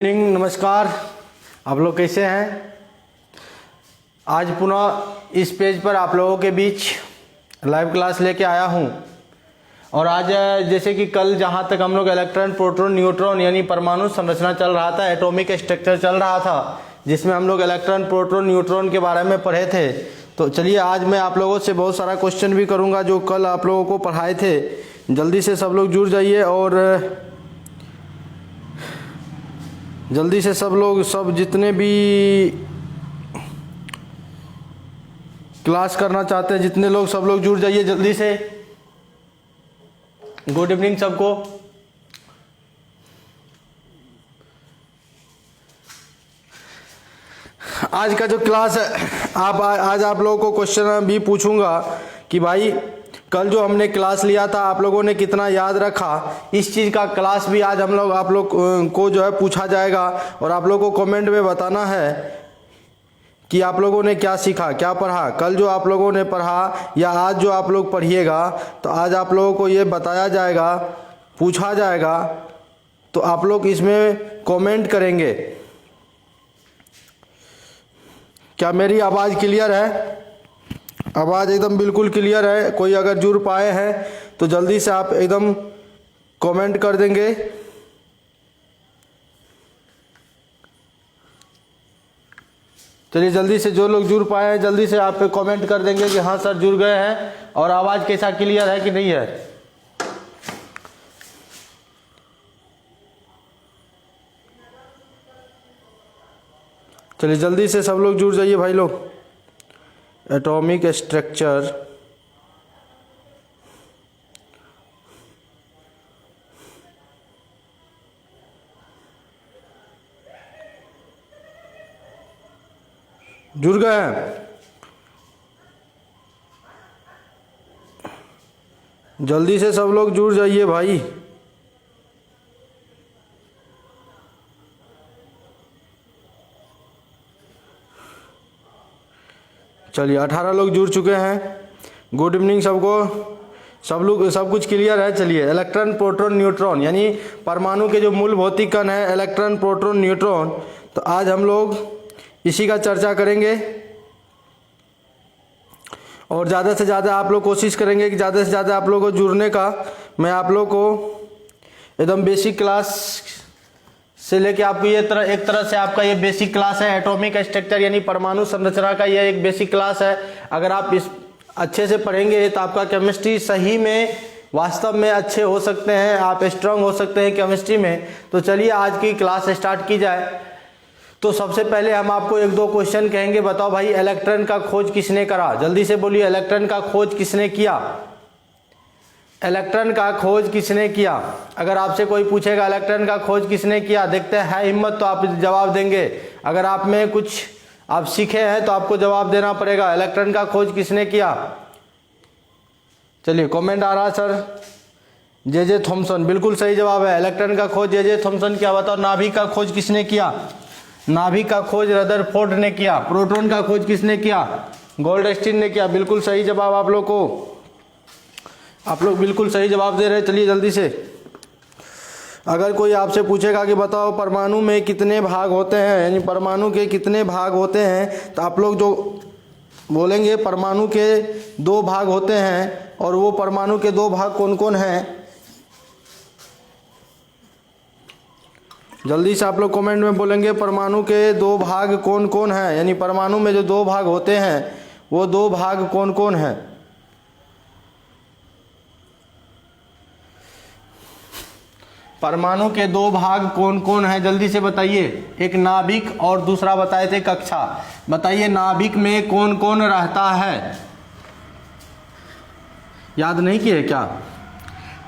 नमस्कार, आप लोग कैसे हैं। आज पुनः इस पेज पर आप लोगों के बीच लाइव क्लास लेके आया हूं। और आज जैसे कि कल जहां तक हम लोग इलेक्ट्रॉन, प्रोटॉन, न्यूट्रॉन यानी परमाणु संरचना चल रहा था, एटॉमिक स्ट्रक्चर चल रहा था, जिसमें हम लोग इलेक्ट्रॉन, प्रोटॉन, न्यूट्रॉन के बारे में पढ़े थे। तो चलिए आज मैं आप लोगों से बहुत सारा क्वेश्चन भी करूँगा जो कल आप लोगों को पढ़ाए थे। जल्दी से सब लोग जुड़ जाइए और जल्दी से सब लोग, सब जितने भी क्लास करना चाहते हैं, जितने लोग, सब लोग जुड़ जाइए जल्दी से। गुड इवनिंग सबको। आज का जो क्लास है, आज आप लोगों को क्वेश्चन भी पूछूंगा कि भाई कल जो हमने क्लास लिया था आप लोगों ने कितना याद रखा। इस चीज़ का क्लास भी आज आप लोग को जो है पूछा जाएगा और आप लोगों को कमेंट में बताना है कि आप लोगों ने क्या सीखा, क्या पढ़ा। कल जो आप लोगों ने पढ़ा या आज जो आप लोग पढ़िएगा, तो आज आप लोगों को ये बताया जाएगा, पूछा जाएगा, तो आप लोग इसमें कमेंट करेंगे। क्या मेरी आवाज़ क्लियर है? आवाज़ एकदम बिल्कुल क्लियर है। कोई अगर जुड़ पाए हैं तो जल्दी से आप एकदम कमेंट कर देंगे। चलिए जल्दी से जो लोग जुड़ पाए हैं जल्दी से आप कमेंट कर देंगे कि हाँ सर जुड़ गए हैं। और आवाज़ कैसा क्लियर है कि नहीं है। चलिए जल्दी से सब लोग जुड़ जाइए भाई लोग। एटॉमिक स्ट्रक्चर, जुड़ गए हैं? जल्दी से सब लोग जुड़ जाइए भाई। चलिए 18 लोग जुड़ चुके हैं। गुड इवनिंग सबको। सब लोग, सब कुछ क्लियर है। चलिए इलेक्ट्रॉन, प्रोटॉन, न्यूट्रॉन यानी परमाणु के जो मूल भौतिक कण है इलेक्ट्रॉन, प्रोटॉन, न्यूट्रॉन, तो आज हम लोग इसी का चर्चा करेंगे। और ज़्यादा से ज़्यादा आप लोग कोशिश करेंगे कि ज़्यादा से ज़्यादा आप लोगों को जुड़ने का। मैं आप लोग को एकदम बेसिक क्लास से लेके आपको ये एक तरह से आपका ये बेसिक क्लास है। एटॉमिक स्ट्रक्चर यानी परमाणु संरचना का ये एक बेसिक क्लास है। अगर आप इस अच्छे से पढ़ेंगे तो आपका केमिस्ट्री सही में, वास्तव में अच्छे हो सकते हैं, आप स्ट्रांग हो सकते हैं केमिस्ट्री में। तो चलिए आज की क्लास स्टार्ट की जाए। तो सबसे पहले हम आपको एक दो क्वेश्चन कहेंगे। बताओ भाई इलेक्ट्रॉन का खोज किसने करा? जल्दी से बोलिए, इलेक्ट्रॉन का खोज किसने किया? इलेक्ट्रॉन का खोज किसने किया? अगर आपसे कोई पूछेगा इलेक्ट्रॉन का खोज किसने किया, देखते हैं हिम्मत तो आप जवाब देंगे। अगर आप में कुछ आप सीखे हैं तो आपको जवाब देना पड़ेगा। इलेक्ट्रॉन का खोज किसने किया? चलिए कमेंट आ रहा सर। जे थॉमसन, बिल्कुल सही जवाब है। इलेक्ट्रॉन का खोज जे थॉमसन किया। बताओ नाभिक का खोज किसने किया? नाभिक का खोज रदरफोर्ड ने किया। प्रोटॉन का खोज किसने किया? गोल्डस्टीन ने किया। बिल्कुल सही जवाब आप लोग को, आप लोग बिल्कुल सही जवाब दे रहे हैं। चलिए जल्दी से। अगर कोई आपसे पूछेगा कि बताओ परमाणु में कितने भाग होते हैं, यानी परमाणु के कितने भाग होते हैं, तो आप लोग जो बोलेंगे परमाणु के 2 भाग होते हैं। और वो परमाणु के 2 भाग कौन कौन हैं? जल्दी से आप लोग कमेंट में बोलेंगे परमाणु के 2 भाग कौन कौन हैं, यानी परमाणु में जो 2 भाग होते हैं वो 2 भाग कौन कौन हैं। परमाणु के 2 भाग कौन कौन हैं, जल्दी से बताइए। एक नाभिक और दूसरा बताए थे कक्षा। बताइए नाभिक में कौन कौन रहता है? याद नहीं किए क्या?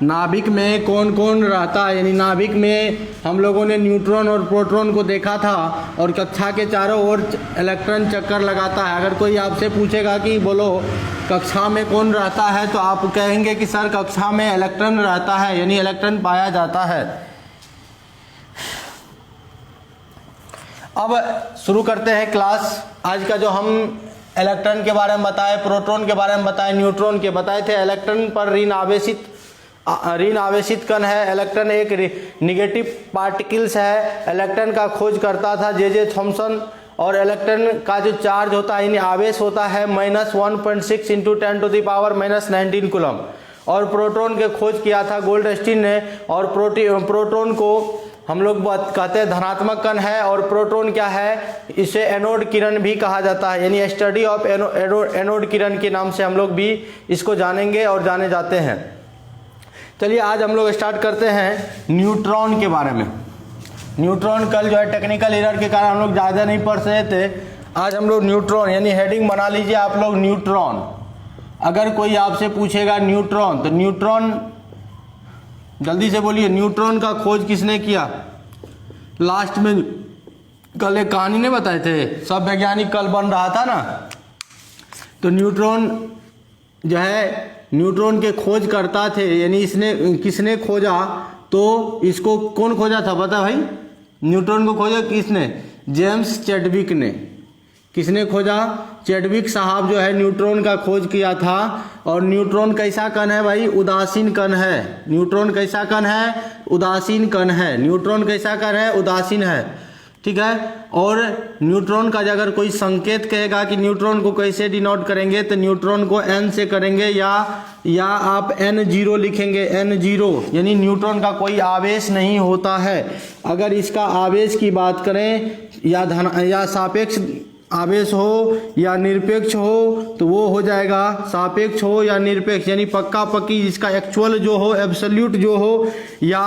नाभिक में कौन कौन रहता है, यानी नाभिक में हम लोगों ने न्यूट्रॉन और प्रोटॉन को देखा था। और कक्षा के चारों ओर इलेक्ट्रॉन चक्कर लगाता है। अगर कोई आपसे पूछेगा कि बोलो कक्षा में कौन रहता है, तो आप कहेंगे कि सर कक्षा में इलेक्ट्रॉन रहता है, यानी इलेक्ट्रॉन पाया जाता है। अब शुरू करते हैं क्लास। आज का जो हम इलेक्ट्रॉन के बारे में बताए, प्रोटॉन के बारे में बताए, न्यूट्रॉन के बताए थे। इलेक्ट्रॉन पर ऋण आवेशित ऋण आवेशित कण है। इलेक्ट्रॉन एक निगेटिव पार्टिकल्स है। इलेक्ट्रॉन का खोज करता था जे थॉमसन। और इलेक्ट्रॉन का जो चार्ज होता है यानी आवेश होता है -1.6 × 10⁻⁻19 कूलम। और प्रोटॉन के खोज किया था गोल्डस्टीन ने। और प्रोटॉन को हम लोग कहते हैं धनात्मक कण है। और प्रोटॉन क्या है, इसे एनोड किरण भी कहा जाता है, यानी स्टडी ऑफ एनोड किरण के नाम से हम लोग भी इसको जानेंगे और जाने जाते हैं। चलिए आज हम लोग स्टार्ट करते हैं न्यूट्रॉन के बारे में। न्यूट्रॉन कल जो है टेक्निकल एरर के कारण हम लोग ज़्यादा नहीं पढ़ रहे थे। आज हम लोग न्यूट्रॉन यानी हेडिंग बना लीजिए आप लोग न्यूट्रॉन। अगर कोई आपसे पूछेगा न्यूट्रॉन तो न्यूट्रॉन जल्दी से बोलिए, न्यूट्रॉन का खोज किसने किया? लास्ट में कल एक कहानी नहीं बताए थे, सब वैज्ञानिक कल बन रहा था ना, तो न्यूट्रॉन जो है न्यूट्रॉन के खोज करता थे, यानी इसने किसने खोजा, तो इसको कौन खोजा था पता भाई? न्यूट्रॉन को खोजा किसने? जेम्स चैडविक ने। किसने खोजा? चैडविक साहब जो है न्यूट्रॉन का खोज किया था। और न्यूट्रॉन कैसा कण है भाई? उदासीन कण है। न्यूट्रॉन कैसा कण है? उदासीन कण है। न्यूट्रॉन कैसा कण है? उदासीन है, ठीक है। और न्यूट्रॉन का अगर कोई संकेत कहेगा कि न्यूट्रॉन को कैसे डिनोट करेंगे, तो न्यूट्रॉन को n से करेंगे या आप n0 लिखेंगे। n0 यानी न्यूट्रॉन का कोई आवेश नहीं होता है। अगर इसका आवेश की बात करें या सापेक्ष आवेश हो या निरपेक्ष हो तो वो हो जाएगा सापेक्ष हो या निरपेक्ष, यानी पक्का पक्की जिसका एक्चुअल जो हो, एब्सोल्यूट जो हो या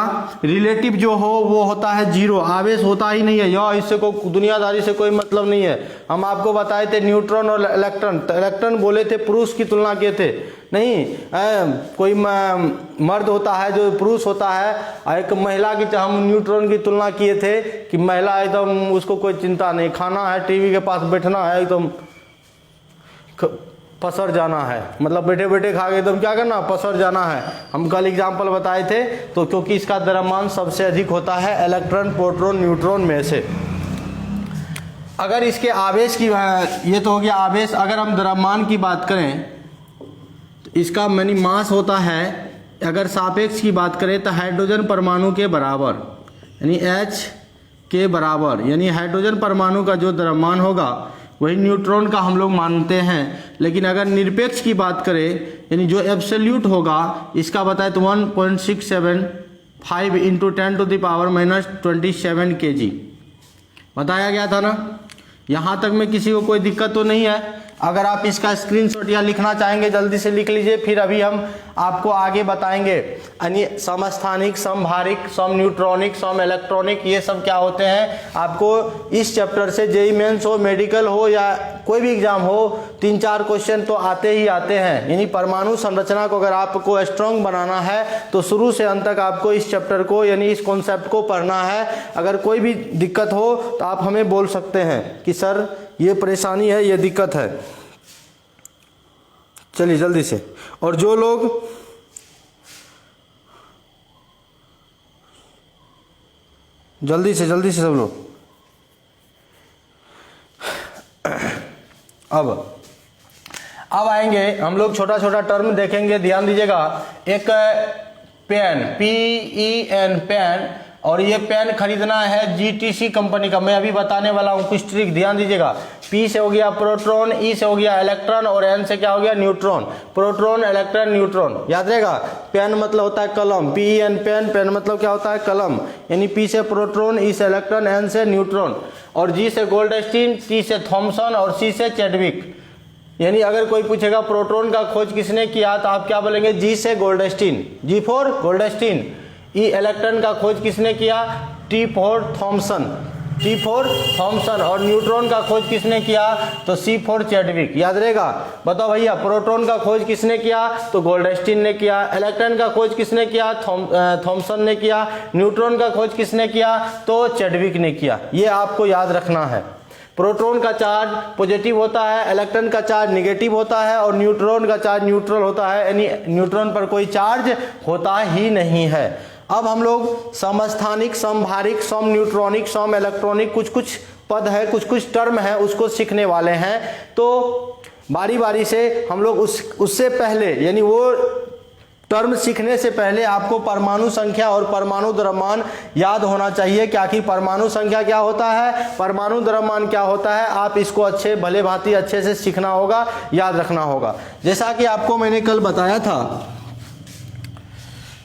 रिलेटिव जो हो, वो होता है 0। आवेश होता ही नहीं है, या इससे कोई दुनियादारी से कोई मतलब नहीं है। हम आपको बताए थे न्यूट्रॉन और इलेक्ट्रॉन, तो इलेक्ट्रॉन बोले थे पुरुष की तुलना किए थे, नहीं कोई मर्द होता है जो पुरुष होता है, एक महिला की हम न्यूट्रॉन की तुलना किए थे कि महिला एकदम उसको कोई चिंता नहीं, खाना है, टीवी के पास बैठना है, एकदम पसर जाना है, मतलब बैठे बैठे खा के एकदम क्या करना, पसर जाना है। हम कल एग्जाम्पल बताए थे, तो क्योंकि इसका द्रव्यमान सबसे अधिक होता है इलेक्ट्रॉन प्रोटॉन न्यूट्रॉन में से। अगर इसके आवेश की, ये तो हो गया आवेश। अगर हम द्रव्यमान की बात करें तो इसका यानी मास होता है, अगर सापेक्ष की बात करें तो हाइड्रोजन परमाणु के बराबर, यानी H के बराबर, यानी हाइड्रोजन परमाणु का जो द्रव्यमान होगा वही न्यूट्रॉन का हम लोग मानते हैं। लेकिन अगर निरपेक्ष की बात करें, यानी जो एब्सोल्यूट होगा, इसका बताए तो 1.675 × 10⁻⁻27 kg बताया गया था ना। यहाँ तक में किसी को कोई दिक्कत तो नहीं है? अगर आप इसका स्क्रीनशॉट या लिखना चाहेंगे जल्दी से लिख लीजिए, फिर अभी हम आपको आगे बताएंगे। यानी समस्थानिक, समभारिक, सम न्यूट्रॉनिक, सम इलेक्ट्रॉनिक, ये सब क्या होते हैं आपको इस चैप्टर से जेईई मेंस हो, मेडिकल हो या कोई भी एग्जाम हो, 3-4 क्वेश्चन तो आते ही आते हैं। यानी परमाणु संरचना को अगर आपको स्ट्रॉन्ग बनाना है तो शुरू से अंत तक आपको इस चैप्टर को यानी इस कॉन्सेप्ट को पढ़ना है। अगर कोई भी दिक्कत हो तो आप हमें बोल सकते हैं कि सर ये परेशानी है, ये दिक्कत है। चलिए जल्दी से। और जो लोग जल्दी से सब लोग अब आएंगे हम लोग, छोटा छोटा टर्म देखेंगे, ध्यान दीजिएगा। एक पेन, PEN पेन, और ये पेन खरीदना है GTC कंपनी का। मैं अभी बताने वाला हूँ कुछ ट्रिक, ध्यान दीजिएगा। P से हो गया प्रोटॉन, E से हो गया इलेक्ट्रॉन और N से क्या हो गया न्यूट्रॉन। प्रोटॉन, इलेक्ट्रॉन, न्यूट्रॉन, याद रहेगा। पेन मतलब होता है कलम, PEN पेन, पेन मतलब क्या होता है कलम, यानी P से प्रोटॉन, E से इलेक्ट्रॉन, N से न्यूट्रॉन, और G से गोल्डस्टीन, T से थॉमसन और C से चैडविक। यानी अगर कोई पूछेगा प्रोटॉन का खोज किसने किया तो आप क्या बोलेंगे? G से Goldstein, G for Goldstein. E electron का खोज किसने किया? T for Thomson, T for Thomson. और न्यूट्रॉन का खोज किसने किया? तो C फॉर चैडविक, याद रहेगा। बताओ भैया, प्रोटॉन का खोज किसने किया? तो गोल्डस्टीन ने किया। इलेक्ट्रॉन का खोज किसने किया? थॉमसन ने किया। न्यूट्रॉन का खोज किसने किया? तो चैडविक ने किया। ये आपको याद रखना है। प्रोटॉन का चार्ज पॉजिटिव होता है, इलेक्ट्रॉन का चार्ज नेगेटिव होता है और न्यूट्रॉन का चार्ज न्यूट्रल होता है, यानी न्यूट्रॉन पर कोई चार्ज होता ही नहीं है। अब हम लोग समस्थानिक, समभारिक, सम न्यूट्रॉनिक, सम इलेक्ट्रॉनिक, कुछ पद है, कुछ टर्म है, उसको सीखने वाले हैं। तो बारी बारी से हम लोग उससे पहले, यानी वो टर्म सीखने से पहले आपको परमाणु संख्या और परमाणु द्रव्यमान याद होना चाहिए। क्या कि परमाणु संख्या क्या होता है, परमाणु द्रव्यमान क्या होता है, आप इसको अच्छे भले भांति अच्छे से सीखना होगा, याद रखना होगा। जैसा कि आपको मैंने कल बताया था,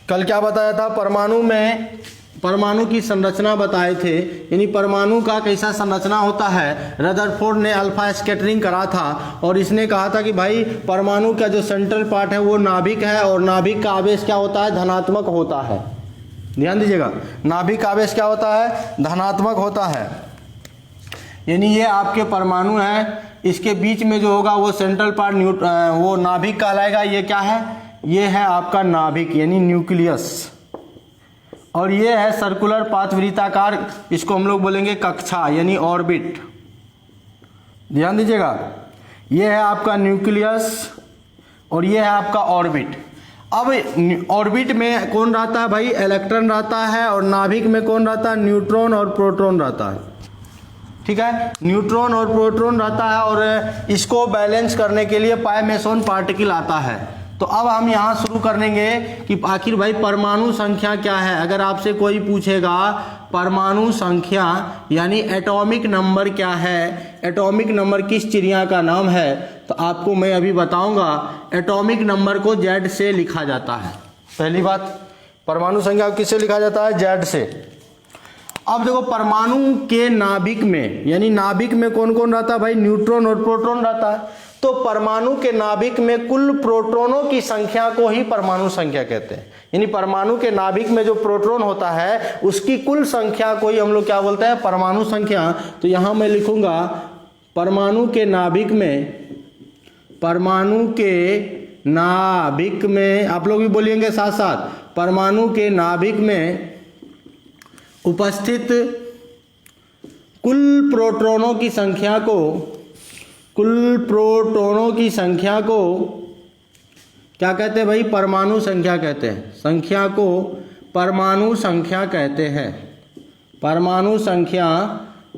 कल क्या बताया था, परमाणु में परमाणु की संरचना बताए थे, यानी परमाणु का कैसा संरचना होता है। रदरफोर्ड ने अल्फा स्कैटरिंग करा था और इसने कहा था कि भाई परमाणु का जो सेंट्रल पार्ट है वो नाभिक है और नाभिक का आवेश क्या होता है, धनात्मक होता है। ध्यान दीजिएगा, नाभिक का आवेश क्या होता है, धनात्मक होता है। यानी ये आपके परमाणु है, इसके बीच में जो होगा वो सेंट्रल पार्ट वो नाभिक कहलाएगा। ये क्या है, ये है आपका नाभिक यानी न्यूक्लियस, और ये है सर्कुलर पाथ वृत्ताकार, इसको हम लोग बोलेंगे कक्षा यानी ऑर्बिट। ध्यान दीजिएगा, ये है आपका न्यूक्लियस और ये है आपका ऑर्बिट। अब ऑर्बिट में कौन रहता है भाई, इलेक्ट्रॉन रहता है, और नाभिक में कौन रहता है, न्यूट्रॉन और प्रोटॉन रहता है। ठीक है, न्यूट्रॉन और प्रोटॉन रहता है और इसको बैलेंस करने के लिए पाई मेसोन पार्टिकल आता है। तो अब हम यहाँ शुरू करेंगे कि आखिर भाई परमाणु संख्या क्या है। अगर आपसे कोई पूछेगा परमाणु संख्या यानी एटॉमिक नंबर क्या है, एटॉमिक नंबर किस चिड़िया का नाम है, तो आपको मैं अभी बताऊंगा। एटॉमिक नंबर को जेड से लिखा जाता है। पहली बात, परमाणु संख्या किससे लिखा जाता है, जेड से। अब देखो परमाणु के नाभिक में, यानी नाभिक में कौन कौन रहता है भाई, न्यूट्रॉन और प्रोटॉन रहता है। तो परमाणु के नाभिक में कुल प्रोटॉनों की संख्या को ही परमाणु संख्या कहते हैं। यानी परमाणु के नाभिक में जो प्रोटॉन होता है उसकी कुल संख्या को ही हम लोग क्या बोलते हैं, परमाणु संख्या। तो यहां मैं लिखूंगा परमाणु के नाभिक में, परमाणु के नाभिक में, आप लोग भी बोलिएंगे साथ साथ, परमाणु के नाभिक में उपस्थित कुल प्रोटॉनों की संख्या को, कुल प्रोटॉनों की संख्या को क्या कहते हैं भाई, परमाणु संख्या कहते हैं। संख्या को परमाणु संख्या कहते हैं, परमाणु संख्या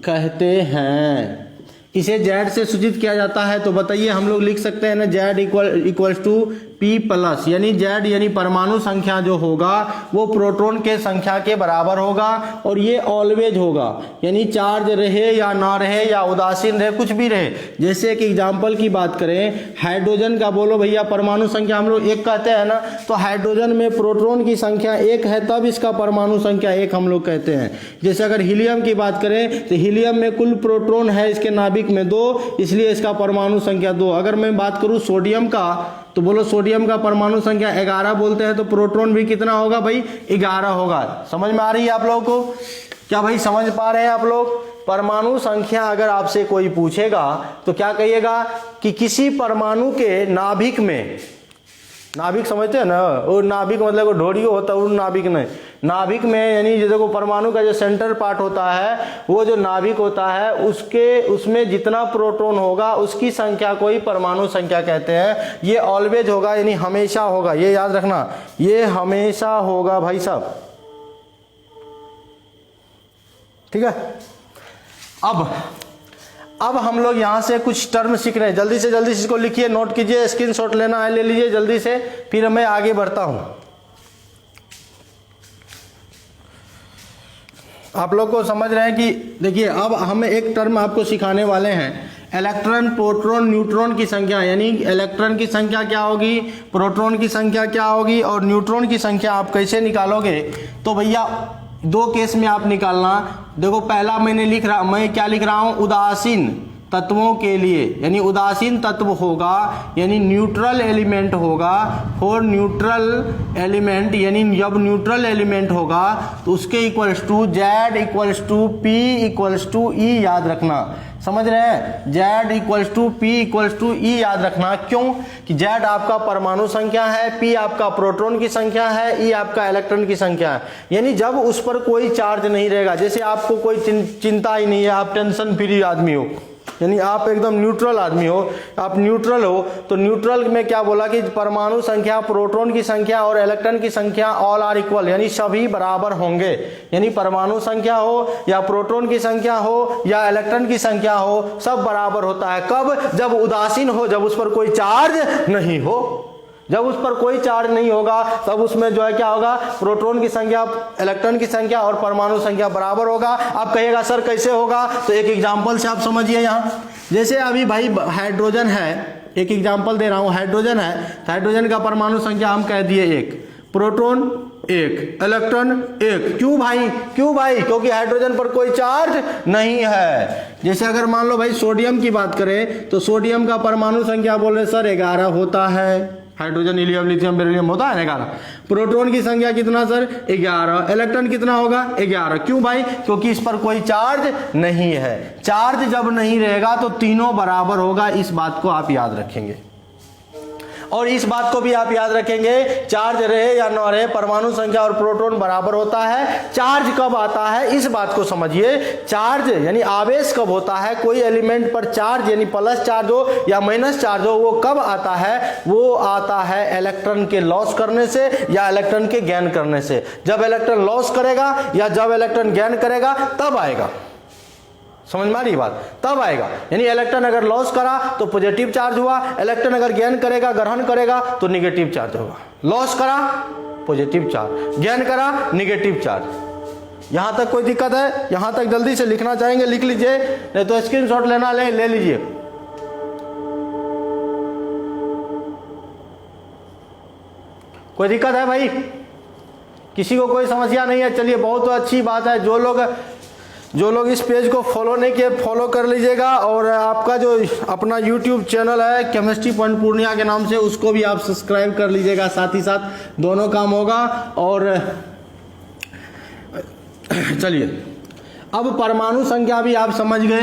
कहते हैं। इसे जेड से सूचित किया जाता है। तो बताइए, हम लोग लिख सकते हैं ना, Z equals to P plus, यानी जेड यानी परमाणु संख्या जो होगा वो प्रोटॉन के संख्या के बराबर होगा, और ये ऑलवेज होगा, यानी चार्ज रहे या ना रहे या उदासीन रहे, कुछ भी रहे। जैसे एक एग्जांपल की बात करें, हाइड्रोजन का बोलो भैया परमाणु संख्या हम लोग 1 कहते हैं ना, तो हाइड्रोजन में प्रोटॉन की संख्या 1 है तब इसका परमाणु संख्या 1 हम लोग कहते हैं। जैसे अगर हीलियम की बात करें तो हीलियम में कुल प्रोटॉन है इसके नाभिक में 2, इसलिए इसका परमाणु संख्या 2। अगर मैं बात करूं सोडियम का, तो बोलो सोडियम का परमाणु संख्या 11 बोलते हैं, तो प्रोटॉन भी कितना होगा भाई, 11 होगा। समझ में आ रही है आप लोगों को, क्या भाई समझ पा रहे हैं आप लोग। परमाणु संख्या अगर आपसे कोई पूछेगा तो क्या कहिएगा कि किसी परमाणु के नाभिक में, नाभिक समझते हैं ना, वो नाभिक मतलब वो ढोड़ी होता है, वो नाभिक नहीं, नाभिक में यानी जो देखो परमाणु का जो सेंटर पार्ट होता है वो जो नाभिक होता है उसमें जितना प्रोटॉन होगा उसकी संख्या को ही परमाणु संख्या कहते हैं। ये ऑलवेज होगा यानी हमेशा होगा, ये याद रखना, ये हमेशा होगा भाई साहब। ठीक है, अब हम लोग यहां से कुछ टर्म सीख रहे हैं। जल्दी से जल्दी इसको लिखिए, नोट कीजिए, स्क्रीनशॉट लेना है ले लीजिए जल्दी से, फिर मैं आगे बढ़ता हूं। आप लोग को समझ रहे हैं कि देखिए अब हम एक टर्म आपको सिखाने वाले हैं, इलेक्ट्रॉन प्रोटॉन न्यूट्रॉन की संख्या। यानी इलेक्ट्रॉन की संख्या क्या होगी, प्रोटॉन की संख्या क्या होगी और न्यूट्रॉन की संख्या आप कैसे निकालोगे। तो भैया 2 केस में आप निकालना। देखो पहला मैं क्या लिख रहा हूं, उदासीन तत्वों के लिए, यानी उदासीन तत्व होगा यानी न्यूट्रल एलिमेंट होगा। फॉर न्यूट्रल एलिमेंट यानी जब न्यूट्रल एलिमेंट होगा तो उसके equals to Z equals to P equals to E, याद रखना। समझ रहे हैं, Z equals to P equals to E याद रखना। क्यों कि जेड आपका परमाणु संख्या है, पी आपका प्रोटॉन की संख्या है, ई आपका इलेक्ट्रॉन की संख्या है। यानी जब उस पर कोई चार्ज नहीं रहेगा, जैसे आपको कोई चिंता ही नहीं है, आप टेंशन फ्री आदमी हो, यानी आप एकदम न्यूट्रल आदमी हो, आप न्यूट्रल हो, तो न्यूट्रल में क्या बोला कि परमाणु संख्या, प्रोटॉन की संख्या और इलेक्ट्रॉन की संख्या ऑल आर इक्वल, यानी सभी बराबर होंगे। यानी परमाणु संख्या हो या प्रोटॉन की संख्या हो या इलेक्ट्रॉन की संख्या हो, सब बराबर होता है। कब, जब उदासीन हो, जब उस पर कोई चार्ज नहीं हो। जब उस पर कोई चार्ज नहीं होगा तब उसमें जो है क्या होगा, प्रोटॉन की संख्या, इलेक्ट्रॉन की संख्या और परमाणु संख्या बराबर होगा। आप कहिएगा सर कैसे होगा, तो एक एग्जांपल से आप समझिए। यहाँ जैसे अभी भाई हाइड्रोजन है, एक एग्जांपल दे रहा हूँ, हाइड्रोजन है तो हाइड्रोजन का परमाणु संख्या हम कह दिए 1, प्रोटॉन 1, इलेक्ट्रॉन 1। क्यों भाई, क्यों भाई, क्योंकि हाइड्रोजन पर कोई चार्ज नहीं है। जैसे अगर मान लो भाई सोडियम की बात करें तो सोडियम का परमाणु संख्या बोल रहे सर 11 होता है, हाइड्रोजन हीलियम लिथियम बेरिलियम होता है 11। प्रोटॉन की संख्या कितना सर 11, इलेक्ट्रॉन कितना होगा 11। क्यों भाई, क्योंकि इस पर कोई चार्ज नहीं है। चार्ज जब नहीं रहेगा तो तीनों बराबर होगा, इस बात को आप याद रखेंगे। और इस बात को भी आप याद रखेंगे, चार्ज रहे या ना रहे परमाणु संख्या और प्रोटॉन बराबर होता है। चार्ज कब आता है इस बात को समझिए, चार्ज यानी आवेश कब होता है, कोई एलिमेंट पर चार्ज यानी प्लस चार्ज हो या माइनस चार्ज हो, वो कब आता है, वो आता है इलेक्ट्रॉन के लॉस करने से या इलेक्ट्रॉन के गेन करने से। जब इलेक्ट्रॉन लॉस करेगा या जब इलेक्ट्रॉन गेन करेगा तब आएगा, समझ में आ रही बात, तब आएगा। यानी इलेक्ट्रॉन अगर लॉस करा तो पॉजिटिव चार्ज हुआ, इलेक्ट्रॉन अगर गेन करेगा, ग्रहण करेगा तो निगेटिव चार्ज होगा। लॉस करा पॉजिटिव चार्ज, गेन करा निगेटिव चार्ज। यहां तक कोई दिक्कत है, यहां तक जल्दी से लिखना चाहेंगे लिख लीजिए, नहीं तो स्क्रीनशॉट लेना ले लीजिए। कोई दिक्कत है भाई, किसी को कोई समस्या नहीं है? चलिए बहुत अच्छी बात है। जो लोग इस पेज को फॉलो नहीं किए फॉलो कर लीजिएगा, और आपका जो अपना यूट्यूब चैनल है केमिस्ट्री पॉइंट पूर्णिया के नाम से, उसको भी आप सब्सक्राइब कर लीजिएगा, साथ ही साथ दोनों काम होगा। और चलिए अब परमाणु संख्या भी आप समझ गए,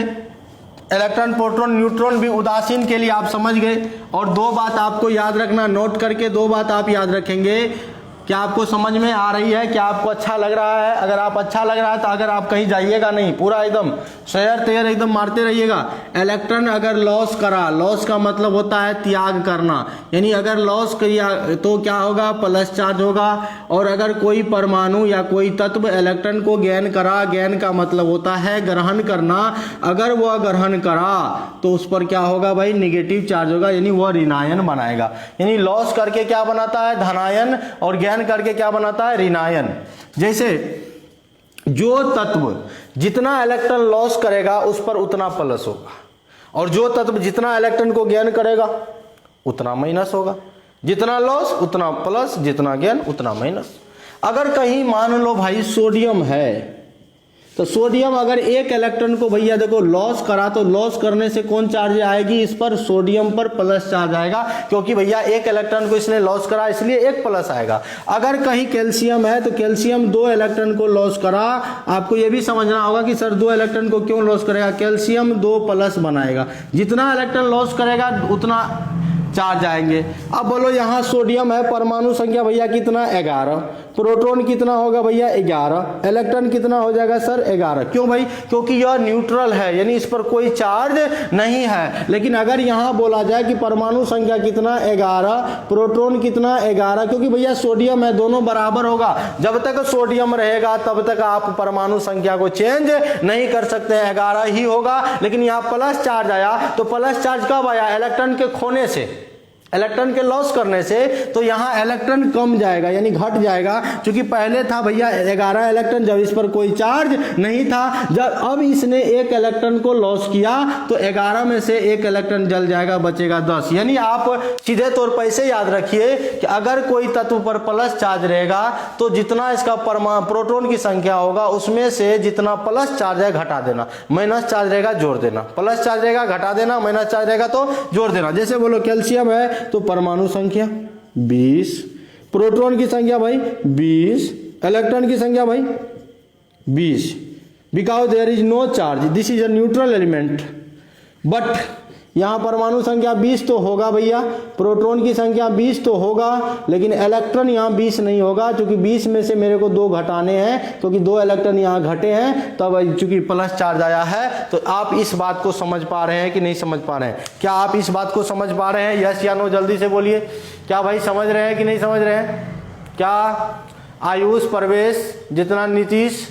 इलेक्ट्रॉन प्रोटॉन न्यूट्रॉन भी उदासीन के लिए आप समझ गए। और दो बात आपको याद रखना, नोट करके दो बात आप याद रखेंगे। क्या आपको समझ में आ रही है, क्या आपको अच्छा लग रहा है? अगर आप अच्छा लग रहा है तो अगर आप कहीं जाइएगा नहीं, पूरा एकदम शेयर तेयर एकदम मारते रहिएगा। इलेक्ट्रॉन अगर लॉस करा, लॉस का मतलब होता है त्याग करना, यानी अगर लॉस किया तो क्या होगा, प्लस चार्ज होगा। और अगर कोई परमाणु या कोई तत्व इलेक्ट्रॉन को गेन करा, गेन का मतलब होता है ग्रहण करना, अगर वह ग्रहण करा तो उस पर क्या होगा भाई, निगेटिव चार्ज होगा, यानी वह ऋणायन बनाएगा। यानी लॉस करके क्या बनाता है, धनायन, और गेन करके क्या बनाता है, ऋणायन। जैसे जो तत्व जितना इलेक्ट्रॉन लॉस करेगा उस पर उतना प्लस होगा, और जो तत्व जितना इलेक्ट्रॉन को गेन करेगा उतना माइनस होगा। जितना लॉस उतना प्लस, जितना गेन उतना माइनस। अगर कहीं मान लो भाई सोडियम है, तो सोडियम अगर एक इलेक्ट्रॉन को भैया देखो लॉस करा, तो लॉस करने से कौन चार्ज आएगी, इस पर सोडियम पर प्लस चार्ज आएगा, क्योंकि भैया एक इलेक्ट्रॉन को इसने लॉस करा इसलिए एक प्लस आएगा। अगर कहीं कैल्शियम है तो कैल्शियम दो इलेक्ट्रॉन को लॉस करा, आपको यह भी समझना होगा कि सर दो इलेक्ट्रॉन को क्यों लॉस करेगा, कैल्शियम दो प्लस बनाएगा, जितना इलेक्ट्रॉन लॉस करेगा उतना चार्ज आएंगे। अब बोलो यहाँ सोडियम है, परमाणु संख्या भैया कितना 11, प्रोटॉन कितना होगा भैया 11, इलेक्ट्रॉन कितना हो जाएगा सर 11। क्यों भाई, क्योंकि यह न्यूट्रल है, यानी इस पर कोई चार्ज नहीं है। लेकिन अगर यहाँ बोला जाए कि परमाणु संख्या कितना 11, प्रोटॉन कितना 11, क्योंकि भैया सोडियम है, दोनों बराबर होगा। जब तक सोडियम रहेगा तब तक आप परमाणु संख्या को चेंज नहीं कर सकते हैं, 11 ही होगा। लेकिन यहाँ प्लस चार्ज आया, तो प्लस चार्ज कब आया, इलेक्ट्रॉन के खोने से, इलेक्ट्रॉन के लॉस करने से, तो यहाँ इलेक्ट्रॉन कम जाएगा यानी घट जाएगा। क्योंकि पहले था भैया 11 इलेक्ट्रॉन, जब इस पर कोई चार्ज नहीं था, जब अब इसने एक इलेक्ट्रॉन को लॉस किया तो 11 में से एक इलेक्ट्रॉन जल जाएगा, बचेगा 10। यानी आप सीधे तौर पर ऐसे याद रखिए कि अगर कोई तत्व पर प्लस चार्ज रहेगा तो जितना इसका प्रोटॉन की संख्या होगा उसमें से जितना प्लस चार्ज है घटा देना, माइनस चार्ज रहेगा जोड़ देना, प्लस चार्ज रहेगा घटा देना, माइनस चार्ज रहेगा तो जोड़ देना। जैसे बोलो कैल्शियम है तो परमाणु संख्या 20, प्रोटॉन की संख्या भाई 20, इलेक्ट्रॉन की संख्या भाई 20, because there is no charge, this is a neutral element. But यहाँ परमाणु संख्या 20 तो होगा भैया, प्रोटॉन की संख्या 20 तो होगा, लेकिन इलेक्ट्रॉन यहाँ 20 नहीं होगा, क्योंकि 20 में से मेरे को 2 घटाने हैं, क्योंकि 2 इलेक्ट्रॉन यहाँ घटे हैं, तब चूंकि प्लस चार्ज आया है। तो आप इस बात को समझ पा रहे हैं कि नहीं समझ पा रहे हैं? क्या आप इस बात को समझ पा रहे हैं? यस या नो जल्दी से बोलिए। क्या भाई समझ रहे हैं कि नहीं समझ रहे हैं? क्या आयुष, प्रवेश, जितना नीतीश,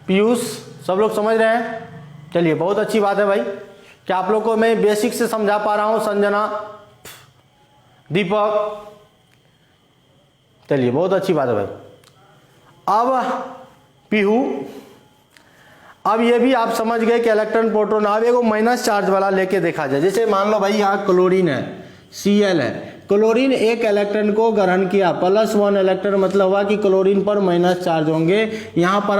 पीयूष, सब लोग समझ रहे हैं? चलिए बहुत अच्छी बात है भाई। क्या आप लोग को मैं बेसिक से समझा पा रहा हूँ? संजना, दीपक, चलिए बहुत अच्छी बात है भाई। अब पीहू, अब ये भी आप समझ गए कि इलेक्ट्रॉन प्रोटॉन। अब एगो माइनस चार्ज वाला लेके देखा जाए। जैसे मान लो भाई यहाँ क्लोरीन है, Cl है, क्लोरीन एक इलेक्ट्रॉन को ग्रहण किया, +1 इलेक्ट्रॉन, मतलब हुआ कि क्लोरीन पर माइनस चार्ज होंगे। यहाँ पर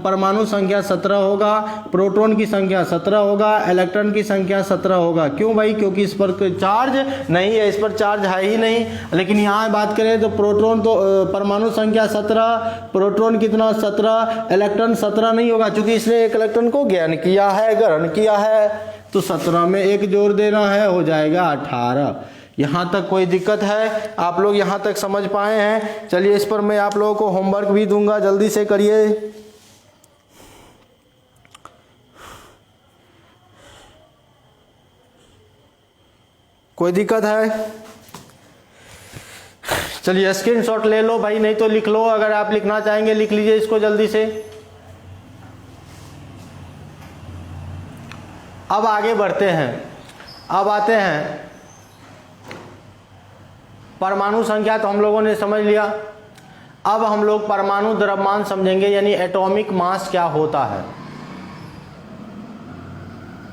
परमाणु संख्या 17 होगा, प्रोटॉन की संख्या 17 होगा, इलेक्ट्रॉन की संख्या 17 होगा। क्यों भाई? क्योंकि इस पर चार्ज नहीं है, इस पर चार्ज है ही नहीं। लेकिन यहाँ बात करें तो प्रोटॉन तो परमाणु संख्या 17, प्रोटॉन कितना 17, इलेक्ट्रॉन 17 नहीं होगा, क्योंकि इसने एक इलेक्ट्रॉन को ज्ञान किया है, ग्रहण किया है। तो 17 में एक जोड़ देना है, हो जाएगा 18। यहाँ तक कोई दिक्कत है? आप लोग यहाँ तक समझ पाए हैं? चलिए इस पर मैं आप लोगों को होमवर्क भी दूंगा, जल्दी से करिए। कोई दिक्कत है? चलिए स्क्रीनशॉट ले लो भाई, नहीं तो लिख लो। अगर आप लिखना चाहेंगे लिख लीजिए इसको जल्दी से। अब आगे बढ़ते हैं। अब आते हैं परमाणु संख्या, तो हम लोगों ने समझ लिया। अब हम लोग परमाणु द्रव्यमान समझेंगे, यानी एटॉमिक मास क्या होता है।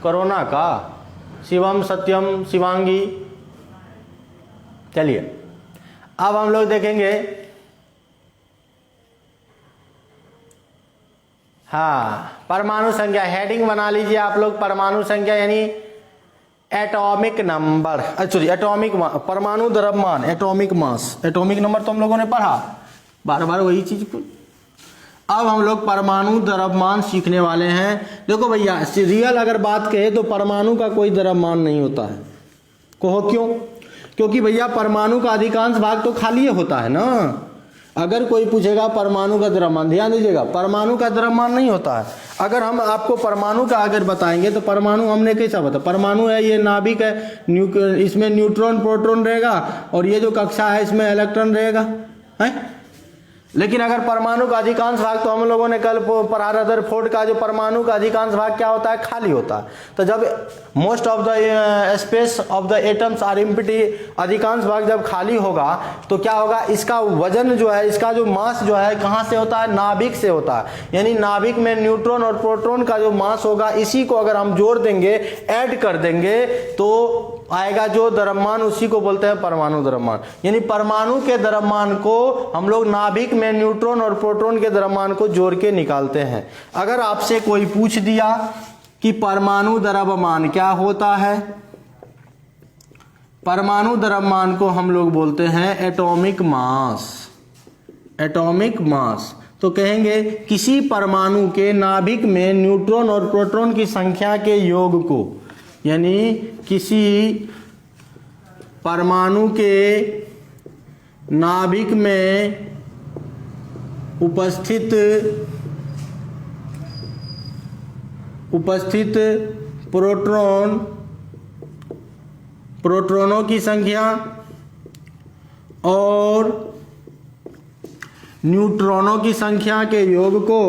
कोरोना का शिवम, सत्यम, शिवांगी। चलिए अब हम लोग देखेंगे, हाँ परमाणु संख्या, हेडिंग बना लीजिए आप लोग। परमाणु संख्या यानी एटॉमिक नंबर, सॉरी एटॉमिक परमाणु द्रव्यमान, एटॉमिक मास। एटॉमिक नंबर तो हम लोगों ने पढ़ा, बार बार वही चीज को। अब हम लोग परमाणु द्रव्यमान सीखने वाले हैं। देखो भैया, रियल अगर बात कहे तो परमाणु का कोई द्रव्यमान नहीं होता है। कहो क्यों? क्योंकि भैया परमाणु का अधिकांश भाग तो खाली होता है ना। अगर कोई पूछेगा परमाणु का द्रव्यमान, ध्यान दीजिएगा, परमाणु का द्रव्यमान नहीं होता है। अगर हम आपको परमाणु का अगर बताएंगे तो परमाणु हमने कैसा बता, परमाणु है ये नाभिक है, इसमें न्यूट्रॉन प्रोटॉन रहेगा, और ये जो कक्षा है इसमें इलेक्ट्रॉन रहेगा, है। लेकिन अगर परमाणु का अधिकांश भाग, तो हम लोगों ने कल पढ़ा रदरफोर्ड का, जो परमाणु का अधिकांश भाग क्या होता है, खाली होता है। तो जब most of the space of the atoms are empty, अधिकांश भाग जब खाली होगा तो क्या होगा, इसका वजन जो है, इसका जो मास जो है कहाँ से होता है, नाभिक से होता है। यानी नाभिक में न्यूट्रॉन और प्रोटॉन का जो मास होगा, इसी को अगर हम जोड़ देंगे, ऐड कर देंगे, तो आएगा जो द्रव्यमान, उसी को बोलते हैं परमाणु द्रव्यमान। यानी परमाणु के द्रव्यमान को हम लोग नाभिक में न्यूट्रॉन और प्रोटॉन के द्रव्यमान को जोड़ के निकालते हैं। अगर आपसे कोई पूछ दिया कि परमाणु द्रव्यमान क्या होता है, परमाणु द्रव्यमान को हम लोग बोलते हैं एटॉमिक मास। एटॉमिक मास तो कहेंगे किसी परमाणु के नाभिक में न्यूट्रॉन और प्रोटॉन की संख्या के योग को, यानी किसी परमाणु के नाभिक में उपस्थित प्रोटॉनों की संख्या और न्यूट्रॉनों की संख्या के योग को,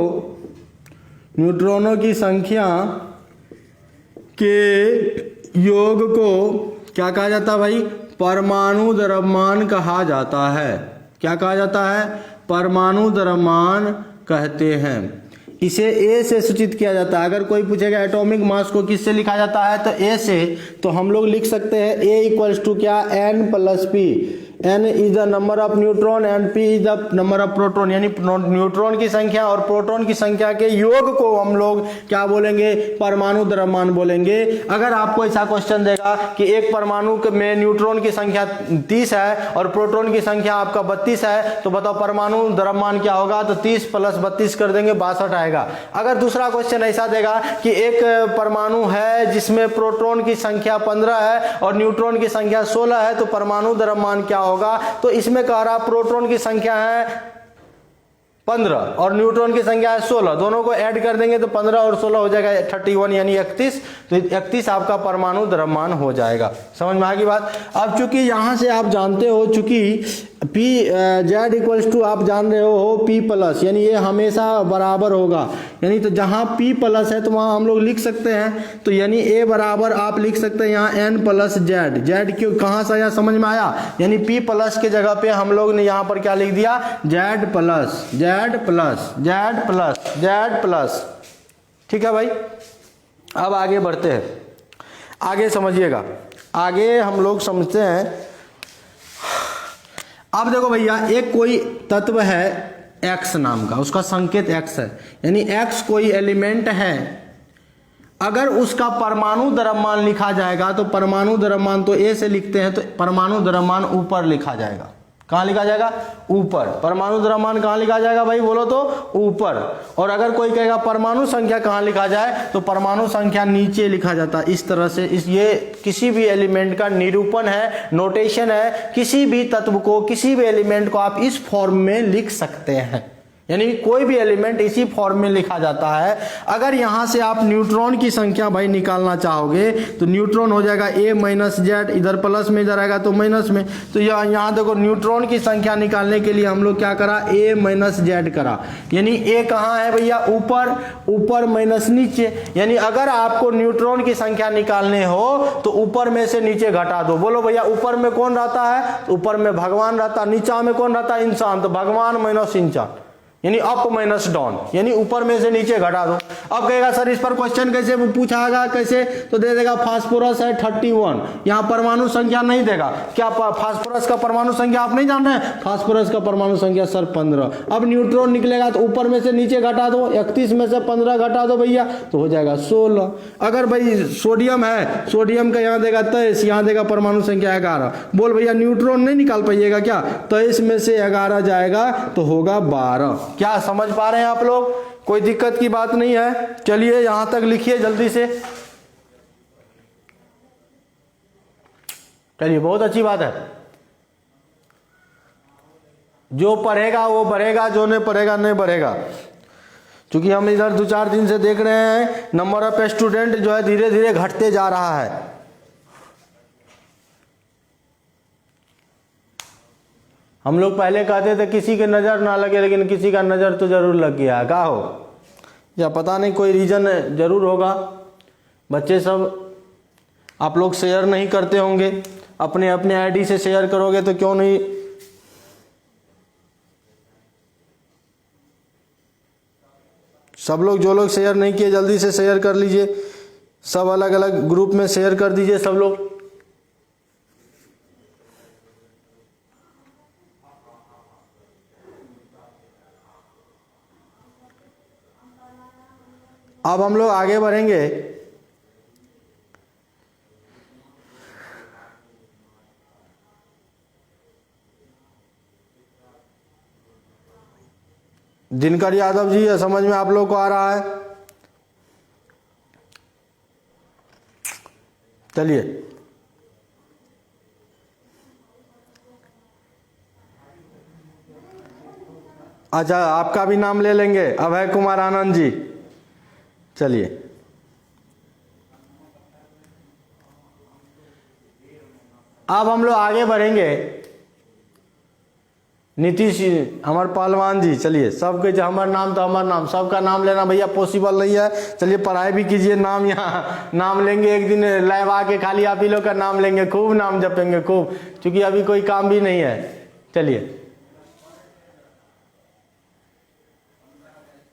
न्यूट्रॉनों की संख्या के योग को क्या कहा जाता है भाई, परमाणु द्रव्यमान कहा जाता है। क्या कहा जाता है, परमाणु द्रव्यमान कहते हैं। इसे ए से सूचित किया जाता है। अगर कोई पूछेगा एटॉमिक मास को किससे लिखा जाता है, तो ए से, तो हम लोग लिख सकते हैं ए इक्वल्स टू क्या, n plus P. n is the number of neutron and p is the number of proton. यानी न्यूट्रॉन की संख्या और प्रोटॉन की संख्या के योग को हम लोग क्या बोलेंगे, परमाणु द्रव्यमान बोलेंगे। अगर आपको ऐसा क्वेश्चन देगा कि एक परमाणु में न्यूट्रॉन की संख्या 30 है और प्रोटॉन की संख्या आपका 32 है, तो बताओ परमाणु द्रव्यमान क्या होगा, तो 30 प्लस 32 कर देंगे, 62 आएगा। अगर दूसरा क्वेश्चन ऐसा देगा कि एक परमाणु है जिसमें प्रोटॉन की संख्या 15 है और न्यूट्रॉन की संख्या 16 है, तो परमाणु द्रव्यमान क्या होगा, तो इसमें कह रहा प्रोटॉन की संख्या है 15 और न्यूट्रॉन की संख्या है 16, दोनों को ऐड कर देंगे तो 15 और 16 हो जाएगा 31 यानी 31। तो 31 आपका परमाणु द्रव्यमान हो जाएगा। समझ में आ गई बात। अब चूंकि यहां से आप जानते हो, चूंकि P Z इक्वल्स टू आप जान रहे हो P प्लस, यानी ये हमेशा बराबर होगा, यानी तो जहां P प्लस है तो वहां हम लोग लिख सकते हैं, तो यानी A बराबर आप लिख सकते हैं यहाँ N प्लस Z। Z क्यों कहाँ से आया, समझ में आया। यानी P प्लस के जगह पे हम लोग ने यहाँ पर क्या लिख दिया, Z plus Z plus Z plus Z plus. ठीक है भाई। अब आगे बढ़ते हैं, आगे समझिएगा, आगे हम लोग समझते हैं। अब देखो भैया, एक कोई तत्व है X नाम का, उसका संकेत X है, यानी X कोई एलिमेंट है। अगर उसका परमाणु द्रव्यमान लिखा जाएगा तो परमाणु द्रव्यमान तो A से लिखते हैं, तो परमाणु द्रव्यमान ऊपर लिखा जाएगा। कहाँ लिखा जाएगा, ऊपर। परमाणु द्रव्यमान कहाँ लिखा जाएगा भाई, बोलो तो ऊपर। और अगर कोई कहेगा परमाणु संख्या कहाँ लिखा जाए, तो परमाणु संख्या नीचे लिखा जाता है इस तरह से। ये किसी भी एलिमेंट का निरूपण है, नोटेशन है। किसी भी तत्व को, किसी भी एलिमेंट को आप इस फॉर्म में लिख सकते हैं, यानी कोई भी एलिमेंट इसी फॉर्म में लिखा जाता है। अगर यहां से आप न्यूट्रॉन की संख्या भाई निकालना चाहोगे तो न्यूट्रॉन हो जाएगा A माइनस Z, इधर प्लस में, इधर आएगा तो माइनस में। तो यहाँ देखो, न्यूट्रॉन की संख्या निकालने के लिए हम लोग क्या करा, A माइनस Z करा, यानी A कहाँ है भैया, ऊपर, ऊपर माइनस नीचे। यानी अगर आपको न्यूट्रॉन की संख्या निकालने हो तो ऊपर में से नीचे घटा दो। बोलो भैया, ऊपर में कौन रहता है, ऊपर में भगवान रहता है, नीचा में कौन रहता है, इंसान, तो भगवान माइनस इंसान, यानी अप माइनस डाउन, यानी ऊपर में से नीचे घटा दो। अब कहेगा सर इस पर क्वेश्चन कैसे पूछागा, कैसे, तो दे देगा फास्फोरस है 31, यहाँ परमाणु संख्या नहीं देगा। क्या फास्फोरस का परमाणु संख्या आप नहीं जान रहे हैं, फास्फोरस का परमाणु संख्या सर 15। अब न्यूट्रॉन निकलेगा तो ऊपर में से नीचे घटा दो, 31 में से 15 घटा दो भैया, तो हो जाएगा 16। अगर भाई सोडियम है, सोडियम का यहाँ देगा 23, यहाँ देगा परमाणु संख्या 11। बोल भैया न्यूट्रॉन नहीं निकाल पाइएगा क्या, 23 में से 11 जाएगा तो होगा 12। क्या समझ पा रहे हैं आप लोग, कोई दिक्कत की बात नहीं है। चलिए यहां तक लिखिए जल्दी से। चलिए, बहुत अच्छी बात है। जो पढ़ेगा वो बढ़ेगा, जो नहीं पढ़ेगा नहीं बढ़ेगा। क्योंकि हम इधर 2-4 दिन से देख रहे हैं नंबर ऑफ स्टूडेंट जो है धीरे धीरे घटते जा रहा है। हम लोग पहले कहते थे किसी की नज़र ना लगे, लेकिन किसी का नज़र तो जरूर लग गया। क्या हो, या पता नहीं कोई रीज़न जरूर होगा। बच्चे सब आप लोग शेयर नहीं करते होंगे, अपने अपने आईडी से शेयर करोगे तो क्यों नहीं। सब लोग, जो लोग शेयर नहीं किए जल्दी से शेयर कर लीजिए, सब अलग अलग ग्रुप में शेयर कर दीजिए सब लोग। अब हम लोग आगे बढ़ेंगे। दिनकर यादव जी, समझ में आप लोग को आ रहा है। चलिए, अच्छा आपका भी नाम ले लेंगे, अभय कुमार आनंद जी। चलिए, अब हम लोग आगे बढ़ेंगे। नीतीश हमारे पहलवान जी, चलिए सबके हमारा नाम तो हमारा नाम, सबका नाम लेना भैया पॉसिबल नहीं है। चलिए पढ़ाई भी कीजिए, नाम यहाँ नाम लेंगे एक दिन लाइव आके, खाली आप ही लोग का नाम लेंगे, खूब नाम जपेंगे खूब, क्योंकि अभी कोई काम भी नहीं है।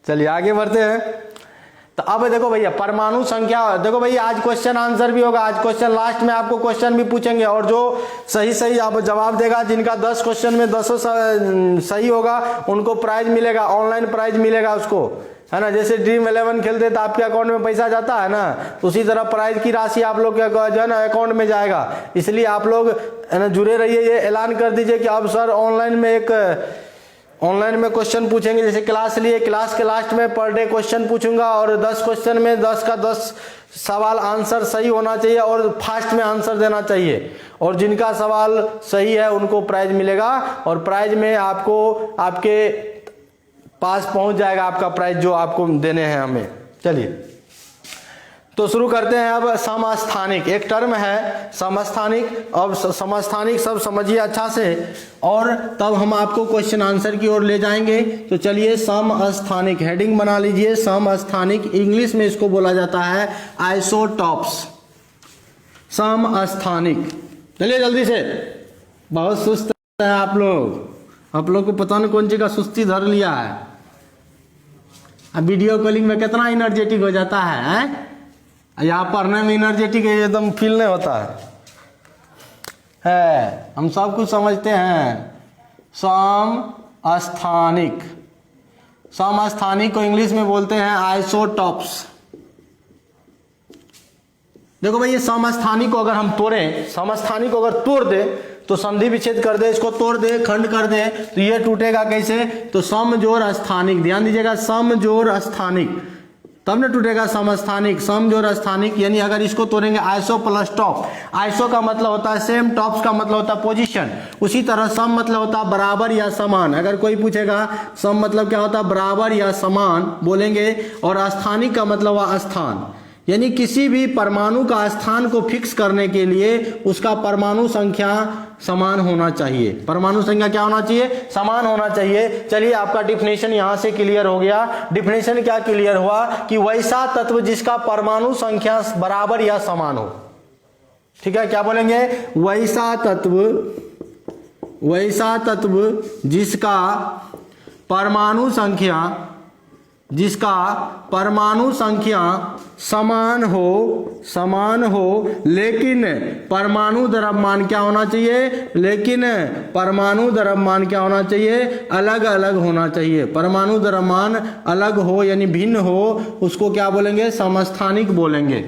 चलिए आगे बढ़ते हैं। तो अब देखो भैया, परमाणु संख्या, देखो भैया आज क्वेश्चन आंसर भी होगा। आज क्वेश्चन लास्ट में आपको क्वेश्चन भी पूछेंगे, और जो सही सही आप जवाब देगा, जिनका 10 क्वेश्चन में 10 सही होगा, उनको प्राइज मिलेगा, ऑनलाइन प्राइज मिलेगा उसको, है ना। जैसे ड्रीम 11 खेलते तो आपके अकाउंट में पैसा जाता है ना, तो उसी तरह प्राइज की राशि आप लोग जो है ना अकाउंट में जाएगा। इसलिए आप लोग है ना जुड़े रहिए। ये ऐलान कर दीजिए कि अब सर ऑनलाइन में क्वेश्चन पूछेंगे। जैसे क्लास लिए, क्लास के लास्ट में पर डे क्वेश्चन पूछूंगा, और 10 क्वेश्चन में 10 का 10 सवाल आंसर सही होना चाहिए और फास्ट में आंसर देना चाहिए। और जिनका सवाल सही है उनको प्राइज मिलेगा, और प्राइज में आपको आपके पास पहुंच जाएगा आपका प्राइज जो आपको देने हैं हमें। चलिए तो शुरू करते हैं। अब समस्थानिक एक टर्म है समस्थानिक। अब समस्थानिक सब समझिए अच्छा से और तब हम आपको क्वेश्चन आंसर की ओर ले जाएंगे। तो चलिए समस्थानिक हेडिंग बना लीजिए। समस्थानिक इंग्लिश में इसको बोला जाता है आइसोटॉप्स। समस्थानिक। चलिए जल्दी से, बहुत सुस्त है आप लोग को पता नहीं कौन सी का सुस्ती धर लिया है। अब वीडियो कॉलिंग में कितना एनर्जेटिक हो जाता है, यहाँ पढ़ने में एनर्जेटिक एकदम फील नहीं होता है। हम सब कुछ समझते हैं। समस्थानिक, समस्थानिक को इंग्लिश में बोलते हैं आइसोटॉप्स। देखो भाई ये समस्थानिक को अगर हम तोड़ें, समस्थानिक को अगर तोड़ दे तो संधि विच्छेद कर दे, इसको तोड़ दे, खंड कर दे, तो ये टूटेगा कैसे? तो समजोड़ स्थानिक। ध्यान दीजिएगा, समजोड़ स्थानिक, तब न टूटेगा समस्थानिक। समजोड़ स्थानिक यानी अगर इसको तोड़ेंगे आइसो प्लस टॉप। आइसो का मतलब होता है सेम, टॉप्स का मतलब होता है पोजीशन। उसी तरह सम मतलब होता है बराबर या समान। अगर कोई पूछेगा सम मतलब क्या होता है, बराबर या समान बोलेंगे। और स्थानिक का मतलब हुआ स्थान, यानी किसी भी परमाणु का स्थान को फिक्स करने के लिए उसका परमाणु संख्या समान होना चाहिए। परमाणु संख्या क्या होना चाहिए? समान होना चाहिए। चलिए आपका डिफिनेशन यहां से क्लियर हो गया। डिफिनेशन क्या क्लियर हुआ कि वैसा तत्व जिसका परमाणु संख्या बराबर या समान हो। ठीक है, क्या बोलेंगे? वैसा तत्व जिसका परमाणु संख्या समान हो लेकिन परमाणु द्रव्यमान क्या होना चाहिए? अलग अलग होना चाहिए। परमाणु द्रव्यमान अलग हो यानी भिन्न हो, उसको क्या बोलेंगे? समस्थानिक बोलेंगे।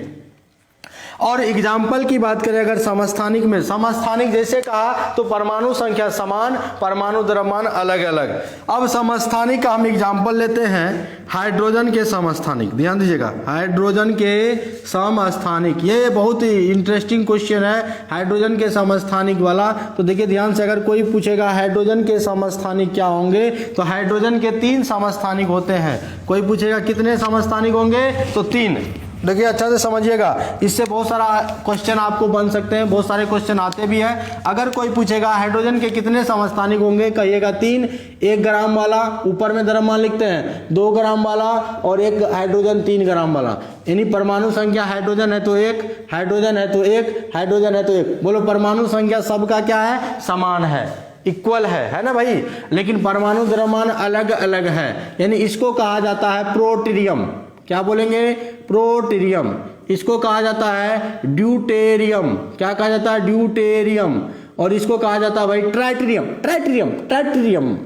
और एग्जाम्पल की बात करें अगर समस्थानिक में, समस्थानिक जैसे कहा तो परमाणु संख्या समान, परमाणु द्रव्यमान अलग अलग। अब समस्थानिक का हम एग्जाम्पल लेते हैं हाइड्रोजन के समस्थानिक। ध्यान दीजिएगा, हाइड्रोजन के समस्थानिक, ये बहुत ही इंटरेस्टिंग क्वेश्चन है हाइड्रोजन के समस्थानिक वाला। तो देखिए ध्यान से, अगर कोई पूछेगा हाइड्रोजन के समस्थानिक क्या होंगे, तो हाइड्रोजन के 3 समस्थानिक होते हैं। कोई पूछेगा कितने समस्थानिक होंगे, तो 3। देखिए अच्छा से समझिएगा, इससे बहुत सारा क्वेश्चन आपको बन सकते हैं, बहुत सारे क्वेश्चन आते भी हैं। अगर कोई पूछेगा हाइड्रोजन के कितने समस्थानिक होंगे, कहिएगा 3। 1 ग्राम वाला, ऊपर में द्रव्यमान लिखते हैं, 2 ग्राम वाला और एक हाइड्रोजन 3 ग्राम वाला। यानी परमाणु संख्या हाइड्रोजन है तो 1, हाइड्रोजन है तो 1, हाइड्रोजन है तो 1। बोलो परमाणु संख्या सबका क्या है? समान है, इक्वल है ना भाई। लेकिन परमाणु द्रव्यमान अलग अलग है, यानी इसको कहा जाता है प्रोटीरियम। क्या बोलेंगे? प्रोटीरियम। इसको कहा जाता है ड्यूटेरियम। क्या कहा जाता है? ड्यूटेरियम। और इसको कहा जाता है भाई ट्राइटेरियम।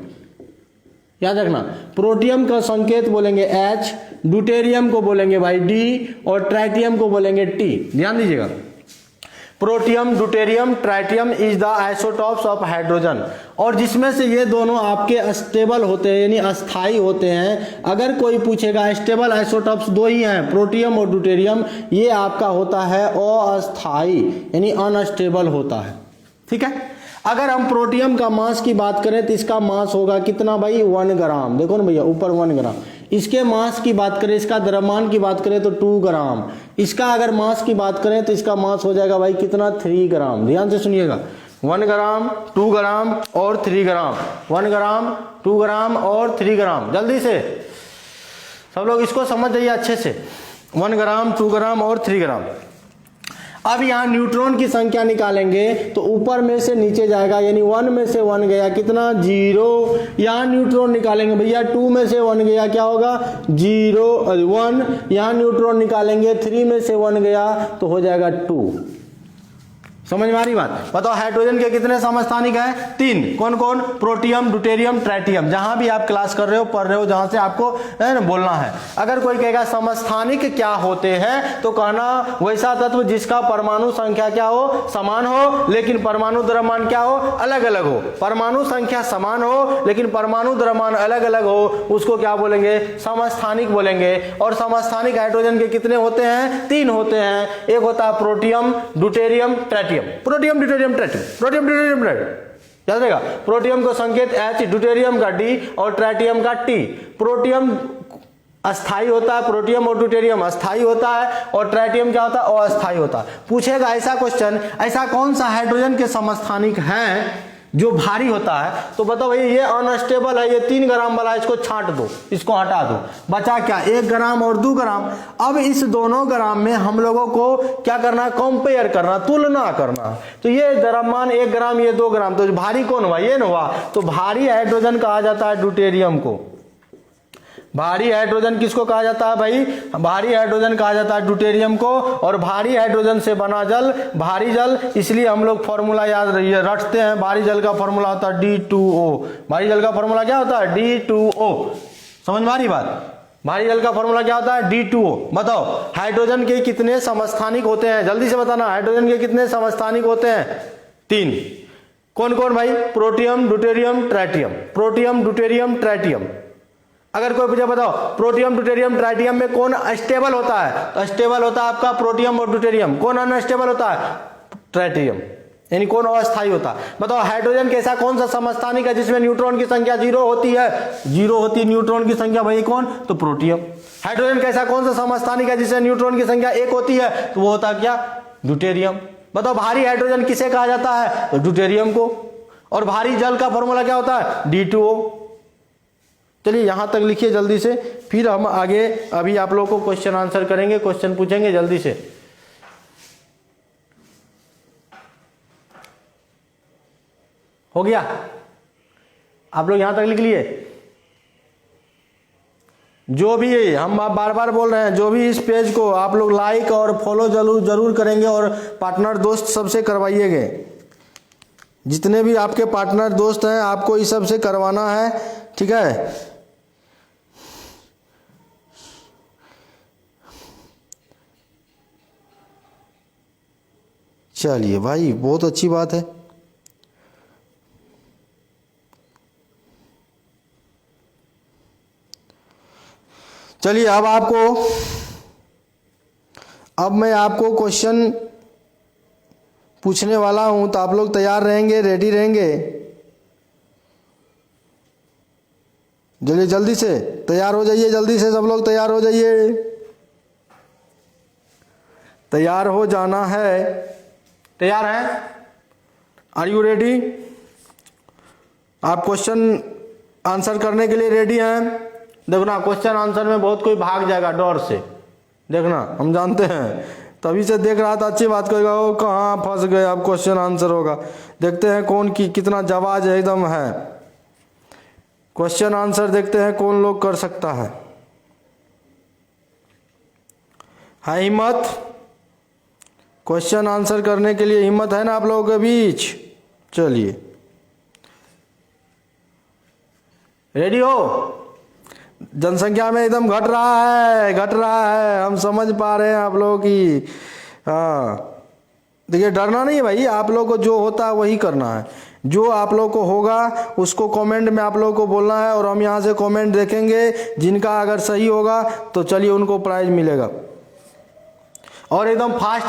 याद रखना, प्रोटियम का संकेत बोलेंगे H, ड्यूटेरियम को बोलेंगे भाई D और ट्राइटियम को बोलेंगे T। ध्यान दीजिएगा, protium, deuterium, tritium is the isotopes of hydrogen. और जिसमें से ये दोनों आपके स्टेबल होते हैं यानी अस्थाई होते हैं। अगर कोई पूछेगा स्टेबल आइसोटॉप्स 2 ही हैं, प्रोटियम और ड्यूटेरियम, ये आपका होता है अस्थाई यानी अनस्टेबल होता है। ठीक है, अगर हम प्रोटियम का मास की बात करें तो इसका मास होगा कितना भाई? 1 ग्राम। देखो ना भैया, ऊपर 1 ग्राम। इसके मास की बात करें, इसका द्रव्यमान की बात करें तो 2 ग्राम। इसका अगर मास की बात करें तो इसका मास हो जाएगा भाई कितना? 3 ग्राम। ध्यान से सुनिएगा, 1 ग्राम, 2 ग्राम और 3 ग्राम। 1 ग्राम, 2 ग्राम और 3 ग्राम। जल्दी से सब लोग इसको समझ जाइए अच्छे से। 1 ग्राम, 2 ग्राम और 3 ग्राम। अब यहाँ न्यूट्रॉन की संख्या निकालेंगे तो ऊपर में से नीचे जाएगा, यानी 1 में से 1 गया कितना? 0। यहाँ न्यूट्रॉन निकालेंगे भैया, 2 में से 1 गया क्या होगा? 0 1। यहाँ न्यूट्रॉन निकालेंगे, 3 में से 1 गया तो हो जाएगा 2। समझ में आ रही बात? बताओ हाइड्रोजन के कितने समस्थानिक हैं? 3। कौन कौन? Protium, deuterium, tritium. जहां भी आप क्लास कर रहे हो, पढ़ रहे हो, जहां से आपको है ना बोलना है। अगर कोई कहेगा समस्थानिक क्या होते हैं, तो कहना वैसा तत्व जिसका परमाणु संख्या क्या हो? समान हो लेकिन परमाणु द्रव्यमान क्या हो? अलग अलग हो। परमाणु संख्या समान हो लेकिन परमाणु द्रव्यमान अलग अलग हो, उसको क्या बोलेंगे? समस्थानिक बोलेंगे। और समस्थानिक हाइड्रोजन के कितने होते हैं? 3 होते हैं। एक होता है protium, deuterium, tritium. Protium, deuterium, tritium, protium, deuterium, tritium. याद रहेगा। प्रोटियम को संकेत H, ड्यूटेरियम का D और ट्राइटियम का T। प्रोटियम अस्थाई होता है, प्रोटियम और ड्यूटेरियम अस्थाई होता है, और ट्राइटियम क्या होता है, अस्थाई होता है। पूछेगा ऐसा क्वेश्चन, ऐसा कौन सा हाइड्रोजन के समस्थानिक है जो भारी होता है, तो बताओ भाई ये अनस्टेबल है, ये 3 ग्राम वाला, इसको छांट दो, इसको हटा दो, बचा क्या 1 ग्राम और 2 ग्राम। अब इस दोनों ग्राम में हम लोगों को क्या करना है, कंपेयर करना, तुलना करना। तो ये द्रव्यमान 1 ग्राम, ये 2 ग्राम, तो भारी कौन हुआ, ये न हुआ। तो भारी हाइड्रोजन कहा जाता है ड्यूटेरियम को। भारी हाइड्रोजन किसको कहा जाता है भाई, भारी हाइड्रोजन कहा जाता है ड्यूटेरियम को। और भारी हाइड्रोजन से बना जल भारी जल, इसलिए हम लोग फॉर्मूला याद रखते हैं। भारी जल का फॉर्मूला होता है D2O। भारी जल का फॉर्मूला क्या होता है, D2O। समझ में आ रही बात। भारी जल का फॉर्मूला क्या होता है, D2O। बताओ हाइड्रोजन के कितने समस्थानिक होते हैं, जल्दी से बताना, हाइड्रोजन के कितने समस्थानिक होते हैं, 3। कौन कौन भाई, protium, deuterium, tritium. Protium, deuterium, tritium. अगर कोई पूछे बताओ प्रोटियम, ड्यूटेरियम, ट्राइटियम में कौन स्टेबल होता है, तो स्टेबल होता है आपका प्रोटियम और ड्यूटेरियम। कौन अनस्टेबल होता है, ट्राइटियम, यानी कौन अस्थायी होता है। बताओ हाइड्रोजन कैसा कौन सा समस्थानिक है जिसमें न्यूट्रॉन की संख्या 0 होती है, 0 होती है न्यूट्रॉन की संख्या, भाई कौन, तो प्रोटियम। हाइड्रोजन कैसा कौन सा समस्थानिक है जिसमें न्यूट्रॉन की संख्या 1 होती है, तो वो होता है क्या, ड्यूटेरियम। बताओ भारी हाइड्रोजन किसे कहा जाता है, तो ड्यूटेरियम को। और भारी जल का फॉर्मूला क्या होता है, D2O। चलिए यहां तक लिखिए जल्दी से, फिर हम आगे अभी आप लोगों को क्वेश्चन आंसर करेंगे, क्वेश्चन पूछेंगे जल्दी से। हो गया, आप लोग यहां तक लिख लिए। जो भी हम आप बार बार बोल रहे हैं, जो भी इस पेज को आप लोग लाइक और फॉलो जरूर करेंगे और पार्टनर दोस्त सबसे करवाइएगा। जितने भी आपके पार्टनर दोस्त हैं आपको इस सब से करवाना है, ठीक है। चलिए भाई बहुत अच्छी बात है। चलिए अब मैं आपको क्वेश्चन पूछने वाला हूं, तो आप लोग तैयार रहेंगे, रेडी रहेंगे। चलिए जल्दी से तैयार हो जाइए, जल्दी से सब लोग तैयार हो जाइए, तैयार हो जाना है। तैयार हैं, आर यू रेडी। आप क्वेश्चन आंसर करने के लिए रेडी हैं। देखना क्वेश्चन आंसर में बहुत कोई भाग जाएगा डर से, देखना हम जानते हैं, तभी से देख रहा था, अच्छी बात करेगा, वो कहाँ फंस गए, अब क्वेश्चन आंसर होगा। देखते हैं कौन की कितना जवाब एकदम है, क्वेश्चन आंसर देखते हैं कौन लोग कर सकता है हिम्मत। क्वेश्चन आंसर करने के लिए हिम्मत है ना आप लोगों के बीच। चलिए रेडी हो, जनसंख्या में एकदम घट रहा है, हम समझ पा रहे हैं आप लोगों की। हाँ देखिए डरना नहीं है भाई, आप लोगों को जो होता है वही करना है, जो आप लोगों को होगा उसको कमेंट में आप लोगों को बोलना है। और हम यहाँ से कमेंट देखेंगे, जिनका अगर सही होगा तो चलिए उनको प्राइज मिलेगा। और एकदम फास्ट,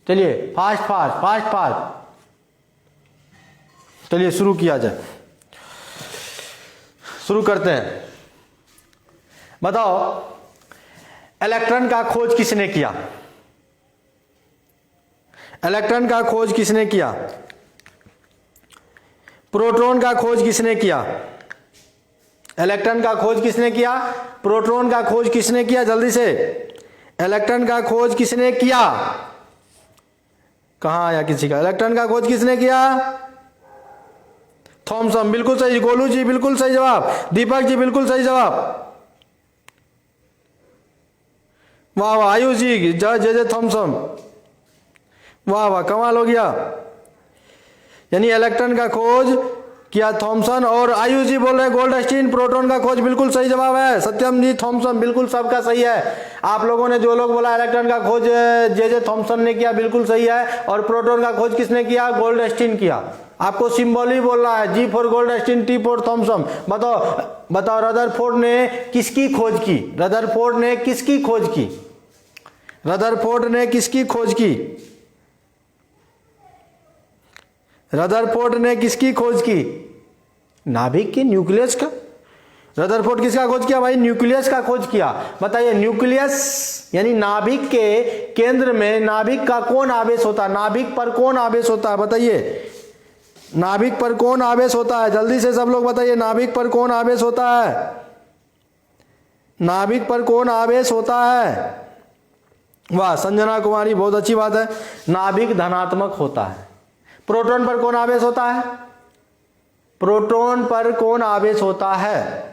चलिए फास्ट। चलिए शुरू किया जाए, शुरू करते हैं। बताओ इलेक्ट्रॉन का खोज किसने किया, इलेक्ट्रॉन का खोज किसने किया, प्रोटॉन का खोज किसने किया, इलेक्ट्रॉन का खोज किसने किया, प्रोटॉन का खोज किसने किया, जल्दी से। इलेक्ट्रॉन का खोज किसने किया, कहां आया किसी का, इलेक्ट्रॉन का खोज किसने किया, थॉमसन, बिल्कुल सही। गोलू जी बिल्कुल सही जवाब, दीपक जी बिल्कुल सही जवाब, वाह वाह। आयुष जी जे थॉमसन, वाह वाह कमाल हो गया। यानी इलेक्ट्रॉन का खोज किया थॉमसन, और आयुष जी बोल रहे हैं गोल्डस्टीन। प्रोटॉन का खोज बिल्कुल सही जवाब है, सत्यम जी थॉमसन बिल्कुल सबका सही है। आप लोगों ने जो लोग बोला इलेक्ट्रॉन का खोज जे थॉमसन ने किया बिल्कुल सही है, और प्रोटॉन का खोज किसने किया, गोल्डस्टीन किया। आपको सिंबल ही बोल रहा है, G for Goldstein, T for Thomson. बताओ रदरफोर्ड ने किसकी खोज की, रदरफोर्ड ने किसकी खोज की, रदरफोर्ड ने किसकी खोज की, रदरफोर्ड ने किसकी खोज की? नाभिक की, न्यूक्लियस का। रदरफोर्ड किसका खोज किया भाई? न्यूक्लियस का खोज किया। बताइए न्यूक्लियस यानी नाभिक के केंद्र में नाभिक का कौन आवेश होता है? नाभिक पर कौन आवेश होता है? बताइए नाभिक पर कौन आवेश होता है? जल्दी से सब लोग बताइए नाभिक पर कौन आवेश होता है? नाभिक पर कौन आवेश होता है? वाह संजना कुमारी, बहुत अच्छी बात है। नाभिक धनात्मक होता है। प्रोटॉन पर कौन आवेश होता है? प्रोटॉन पर कौन आवेश होता है?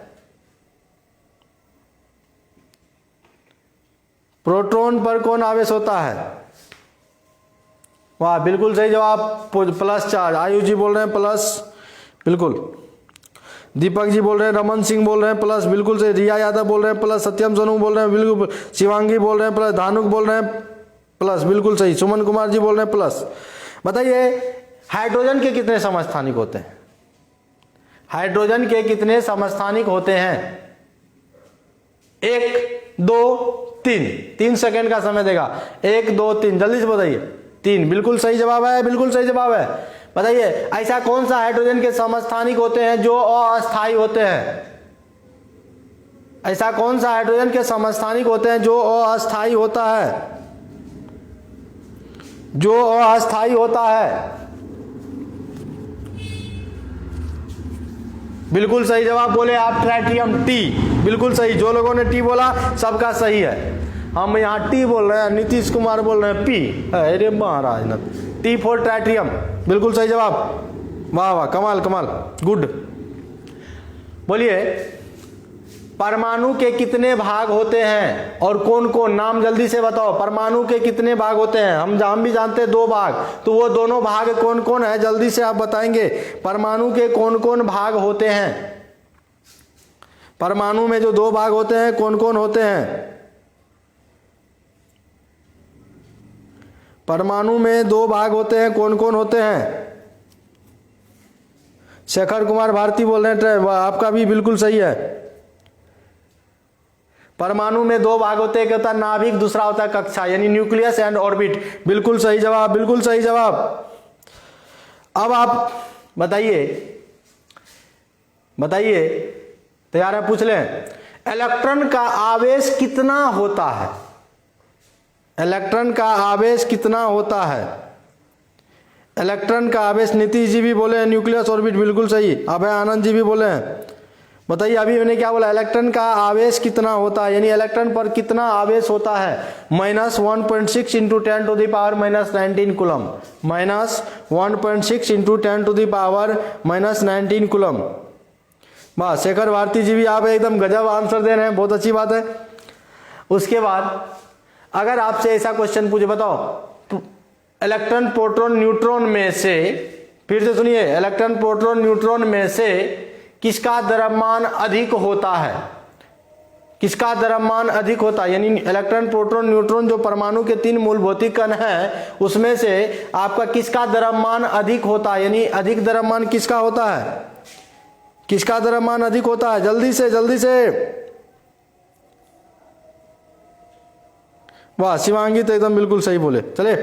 प्रोटॉन पर कौन आवेश होता है? वाह बिल्कुल सही जवाब, प्लस चार्ज। आयुष जी बोल रहे हैं प्लस, बिल्कुल। दीपक जी बोल रहे हैं, रमन सिंह बोल रहे हैं प्लस, बिल्कुल सही। रिया यादव बोल रहे हैं प्लस, सत्यम सोनू बोल रहे हैं बिल्कुल, शिवांगी बोल रहे हैं प्लस, धानुक बोल रहे हैं प्लस, बिल्कुल सही। सुमन कुमार जी बोल रहे हैं प्लस। बताइए हाइड्रोजन के कितने समस्थानिक होते हैं? हाइड्रोजन के कितने समस्थानिक होते हैं? 1 2 3, 3 सेकेंड का समय देगा। 1 2 3, जल्दी से बताइए। 3, बिल्कुल सही जवाब है, बिल्कुल सही जवाब है। बताइए ऐसा कौन सा हाइड्रोजन के समस्थानिक होते हैं जो अस्थायी होते हैं? ऐसा कौन सा हाइड्रोजन के समस्थानिक होते हैं जो अस्थायी होता है? जो अस्थायी होता है। बिल्कुल सही जवाब बोले आप, ट्राइटियम टी, बिल्कुल सही। जो लोगों ने टी बोला सबका सही है। हम यहाँ टी बोल रहे हैं, नीतीश कुमार बोल रहे हैं पी। अरे महाराज न, टी फॉर ट्राइटियम, बिल्कुल सही जवाब। वाह वाह, कमाल कमाल, गुड। बोलिए परमाणु के कितने भाग होते हैं और कौन कौन? नाम जल्दी से बताओ। परमाणु के कितने भाग होते हैं? हम भी जानते हैं 2 भाग, तो वो दोनों भाग कौन कौन है? जल्दी से आप बताएंगे परमाणु के कौन कौन भाग होते हैं? परमाणु में जो 2 भाग होते हैं कौन कौन होते हैं? परमाणु में 2 भाग होते हैं, कौन कौन होते हैं? शेखर कुमार भारती बोल रहे हैं, आपका भी बिल्कुल सही है। परमाणु में 2 भाग होते हैं, एक होता है नाभिक, दूसरा होता है कक्षा, यानी न्यूक्लियस एंड ऑर्बिट। बिल्कुल सही जवाब, बिल्कुल सही जवाब। अब आप बताइए, बताइए, तैयार है? पूछ लें, इलेक्ट्रॉन का आवेश कितना होता है? इलेक्ट्रॉन का आवेश कितना होता है? इलेक्ट्रॉन का आवेश, नीतीश जी भी बोले हैं न्यूक्लियस ऑर्बिट, बिल्कुल सही। अभय आनंद जी भी बोले हैं। बताइए अभी मैंने क्या बोला? इलेक्ट्रॉन का आवेश कितना होता है, यानी इलेक्ट्रॉन पर कितना आवेश होता है? -1.6 into 10 to the power -19 coulomb. -1.6 into 10 to the power -19 coulomb. वाह शेखर भारती जी भी आप एकदम गजब आंसर दे रहे हैं, बहुत अच्छी बात है। उसके बाद अगर आपसे ऐसा क्वेश्चन पूछे, बताओ तो इलेक्ट्रॉन प्रोटॉन न्यूट्रॉन में से, फिर से सुनिए, इलेक्ट्रॉन प्रोटॉन न्यूट्रॉन में से किसका द्रव्यमान अधिक होता है? किसका द्रव्यमान अधिक होता है? यानी इलेक्ट्रॉन प्रोटॉन न्यूट्रॉन जो परमाणु के 3 मूल भौतिक कण हैं, उसमें से आपका किसका द्रव्यमान अधिक होता है? यानी अधिक द्रव्यमान किसका होता है? किसका द्रव्यमान अधिक होता है? जल्दी से जल्दी से। वाह शिवांगी तो एकदम बिल्कुल सही बोले। चले,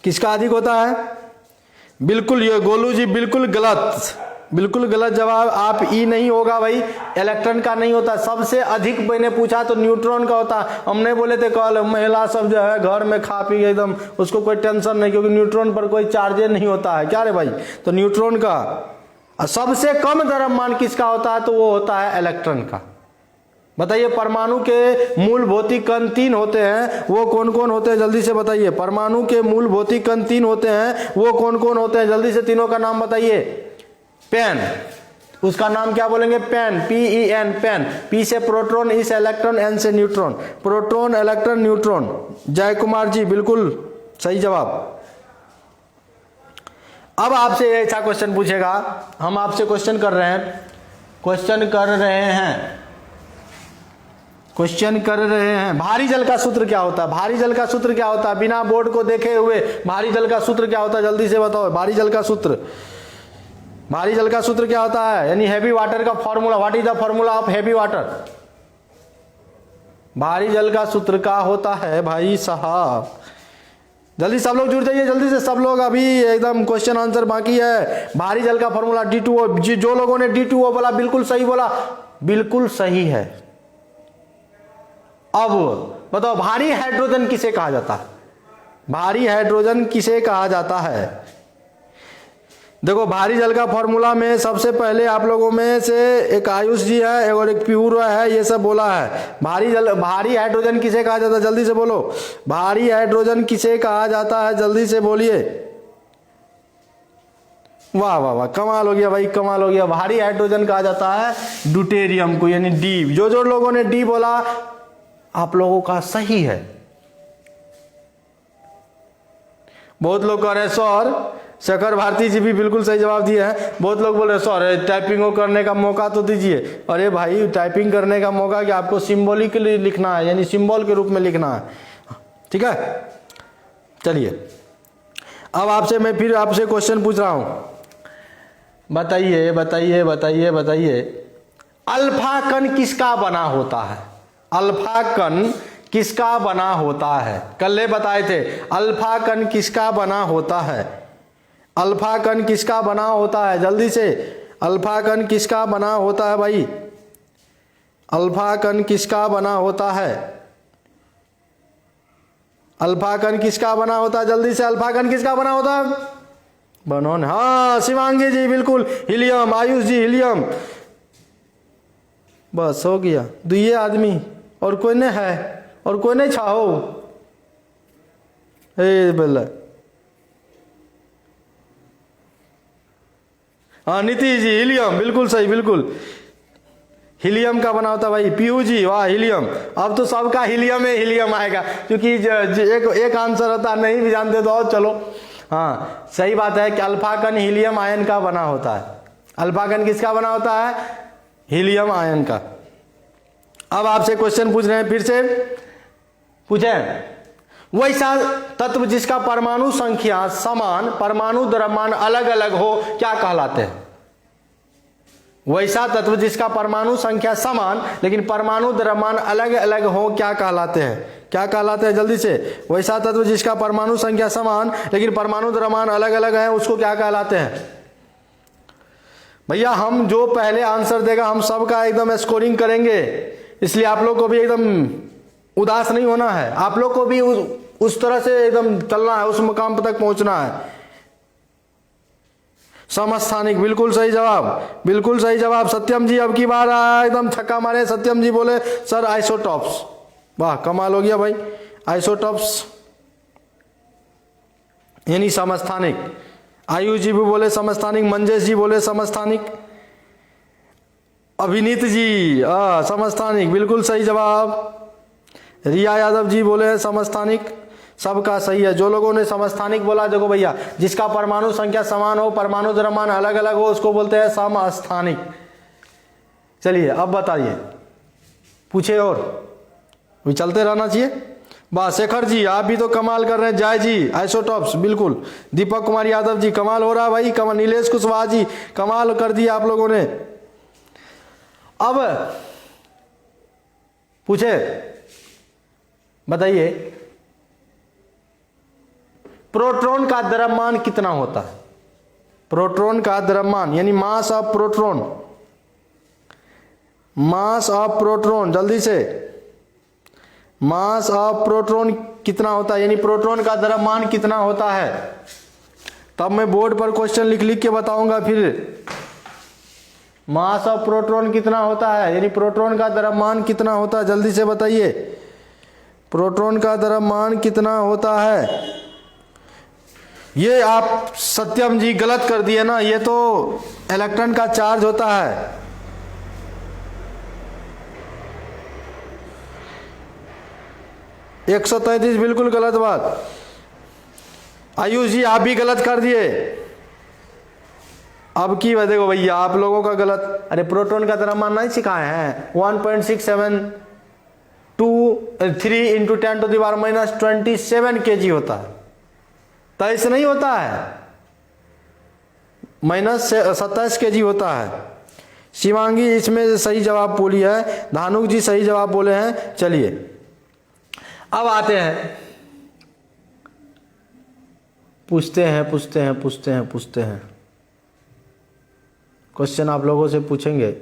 किसका अधिक होता है? बिल्कुल ये गोलू जी बिल्कुल गलत, बिल्कुल गलत जवाब। आप ई नहीं होगा भाई, इलेक्ट्रॉन का नहीं होता। सबसे अधिक मैंने पूछा तो न्यूट्रॉन का होता। हमने बोले थे कल महिला सब जो है घर में खा पी एकदम, उसको कोई टेंशन नहीं, क्योंकि न्यूट्रॉन पर कोई चार्ज नहीं होता है। क्या रे भाई? तो न्यूट्रॉन का। सबसे कम द्रव्यमान किसका होता है? तो वो होता है इलेक्ट्रॉन का। बताइए परमाणु के मूल भौतिक कण 3 होते हैं, वो कौन कौन होते हैं? जल्दी से बताइए। परमाणु के मूल भौतिक कण 3 होते हैं, वो कौन कौन होते हैं? जल्दी से तीनों का नाम बताइए। पेन, उसका नाम क्या बोलेंगे? Pen, PEN, pen. P से प्रोटॉन, E से इलेक्ट्रॉन, N से neutron. Proton, electron, neutron. Jay Kumar जी बिल्कुल सही जवाब। अब आपसे ऐसा क्वेश्चन पूछेगा, हम आपसे क्वेश्चन कर रहे हैं, भारी जल का सूत्र क्या होता है? भारी जल का सूत्र क्या होता है? बिना बोर्ड को देखे हुए भारी जल का सूत्र क्या होता है? जल्दी से बताओ। भारी जल का सूत्र, भारी जल का सूत्र क्या होता है? यानी हैवी वाटर का formula. What is the formula of heavy water? भारी जल का सूत्र क्या होता है भाई साहब? जल्दी सब लोग जुड़ जाइए, जल्दी से सब लोग, अभी एकदम क्वेश्चन आंसर बाकी है। भारी जल का फॉर्मूला D2O, जो लोगों ने D2O बोला बिल्कुल सही बोला, बिल्कुल सही है। अब बताओ भारी हाइड्रोजन किसे कहा जाता है? भारी हाइड्रोजन किसे कहा जाता है? देखो भारी जल का फॉर्मूला में सबसे पहले आप लोगों में से एक आयुष जी है और एक पीयूष है, ये सब बोला है। भारी हाइड्रोजन किसे कहा जाता है? जल्दी से बोलो, भारी हाइड्रोजन किसे कहा जाता है? जल्दी से बोलिए। वाह वाह वाह, कमाल हो गया भाई, कमाल हो गया। भारी हाइड्रोजन कहा जाता है ड्यूटेरियम को, यानी डी। जो लोगों ने डी बोला आप लोगों का सही है। बहुत लोग कह रहे हैं सर, शेखर भारती जी भी बिल्कुल सही जवाब दिए हैं। बहुत लोग बोल रहे हैं सर टाइपिंग करने का मौका तो दीजिए। अरे भाई टाइपिंग करने का मौका कि आपको सिंबॉलिकली लिखना है, यानी सिंबल के रूप में लिखना है, ठीक है। चलिए अब मैं फिर आपसे क्वेश्चन पूछ रहा हूं, बताइए बताइए बताइए बताइए, अल्फा कण किसका बना होता है? अल्फा कण किसका बना होता है? कल बताए थे अल्फा कण किसका बना होता है? अल्फा कण किसका बना होता है? जल्दी से, अल्फा कण किसका बना होता है भाई? अल्फा कण किसका बना होता है? अल्फा कण किसका बना होता है? जल्दी से, अल्फा कण किसका बना होता है? बनोन, हाँ शिवांगी जी बिल्कुल, हीलियम। आयुष जी हीलियम। बस हो गया, दुए आदमी और कोई नहीं है, और कोई नहीं छाओ बोला। हाँ नीतीश जी हीलियम, बिल्कुल सही, बिल्कुल हीलियम का बना होता भाई। पीयू जी वाह हीलियम। अब तो सबका हीलियम है, हीलियम आएगा, क्योंकि एक आंसर होता, नहीं भी जानते तो और चलो। हाँ सही बात है कि अल्फा कण हीलियम आयन का बना होता है। अल्फा कण किसका बना होता है? हीलियम आयन का। अब आपसे क्वेश्चन पूछ रहे हैं, फिर से पूछे, वैसा तत्व जिसका परमाणु संख्या समान, परमाणु द्रव्यमान अलग अलग हो, क्या कहलाते हैं? वैसा तत्व जिसका परमाणु संख्या समान लेकिन परमाणु द्रव्यमान अलग अलग हो, क्या कहलाते हैं? क्या कहलाते हैं? जल्दी से, वैसा तत्व जिसका परमाणु संख्या समान लेकिन परमाणु द्रव्यमान अलग अलग है, उसको क्या कहलाते हैं? भैया हम जो पहले आंसर देगा हम सबका एकदम स्कोरिंग करेंगे, इसलिए आप लोग को भी एकदम उदास नहीं होना है। आप लोग को भी उस तरह से एकदम चलना है, उस मुकाम तक पहुंचना है। समस्थानिक बिल्कुल सही जवाब, बिल्कुल सही जवाब। सत्यम जी अब की बार एकदम छक्का मारे। सत्यम जी बोले सर आइसोटॉप्स। वाह कमाल हो गया भाई, आइसोटॉप्स यानी समस्थानिक। आयुष जी भी बोले समस्थानिक, मंजेश जी बोले समस्थानिक, अभिनीत जी समस्थानिक, बिल्कुल सही जवाब। रिया यादव जी बोले समस्थानिक, सबका सही है। जो लोगों ने समस्थानिक बोला, देखो भैया जिसका परमाणु संख्या समान हो, परमाणु द्रव्यमान अलग अलग हो, उसको बोलते हैं समस्थानिक। चलिए अब बताइए, पूछे और भी चलते रहना चाहिए। बस शेखर जी आप भी तो कमाल कर रहे हैं। जय जी आइसोटॉप्स, बिल्कुल। दीपक कुमार यादव जी कमाल हो रहा है भाई, कमाल। नीलेश कुशवाहा जी कमाल कर दिया आप लोगों ने। अब पूछे, बताइए प्रोटॉन का द्रव्यमान कितना होता है? प्रोटॉन का द्रव्यमान यानी mass of proton, mass of proton, जल्दी से, मास ऑफ प्रोटॉन कितना होता है, यानी प्रोटॉन का द्रव्यमान कितना होता है? तब मैं बोर्ड पर क्वेश्चन लिख लिख के बताऊंगा। फिर मास ऑफ प्रोटॉन कितना होता है, यानी प्रोटॉन का द्रव्यमान कितना होता है? जल्दी से बताइए, प्रोटॉन का द्रव्यमान कितना होता है? ये आप सत्यम जी गलत कर दिए ना, ये तो इलेक्ट्रॉन का चार्ज होता है। एक 133 बिल्कुल गलत बात। आयुष जी आप भी गलत कर दिए। अब की देखो भैया आप लोगों का गलत। अरे प्रोटॉन का द्रव्यमान नहीं सिखाए हैं? 1.672 इंटू 10⁻⁻27 kg होता है, 23 नहीं होता है, -27 kg होता है। शिवांगी इसमें सही जवाब बोली है, धानुक जी सही जवाब बोले हैं। चलिए अब आते हैं, पूछते हैं क्वेश्चन आप लोगों से पूछेंगे।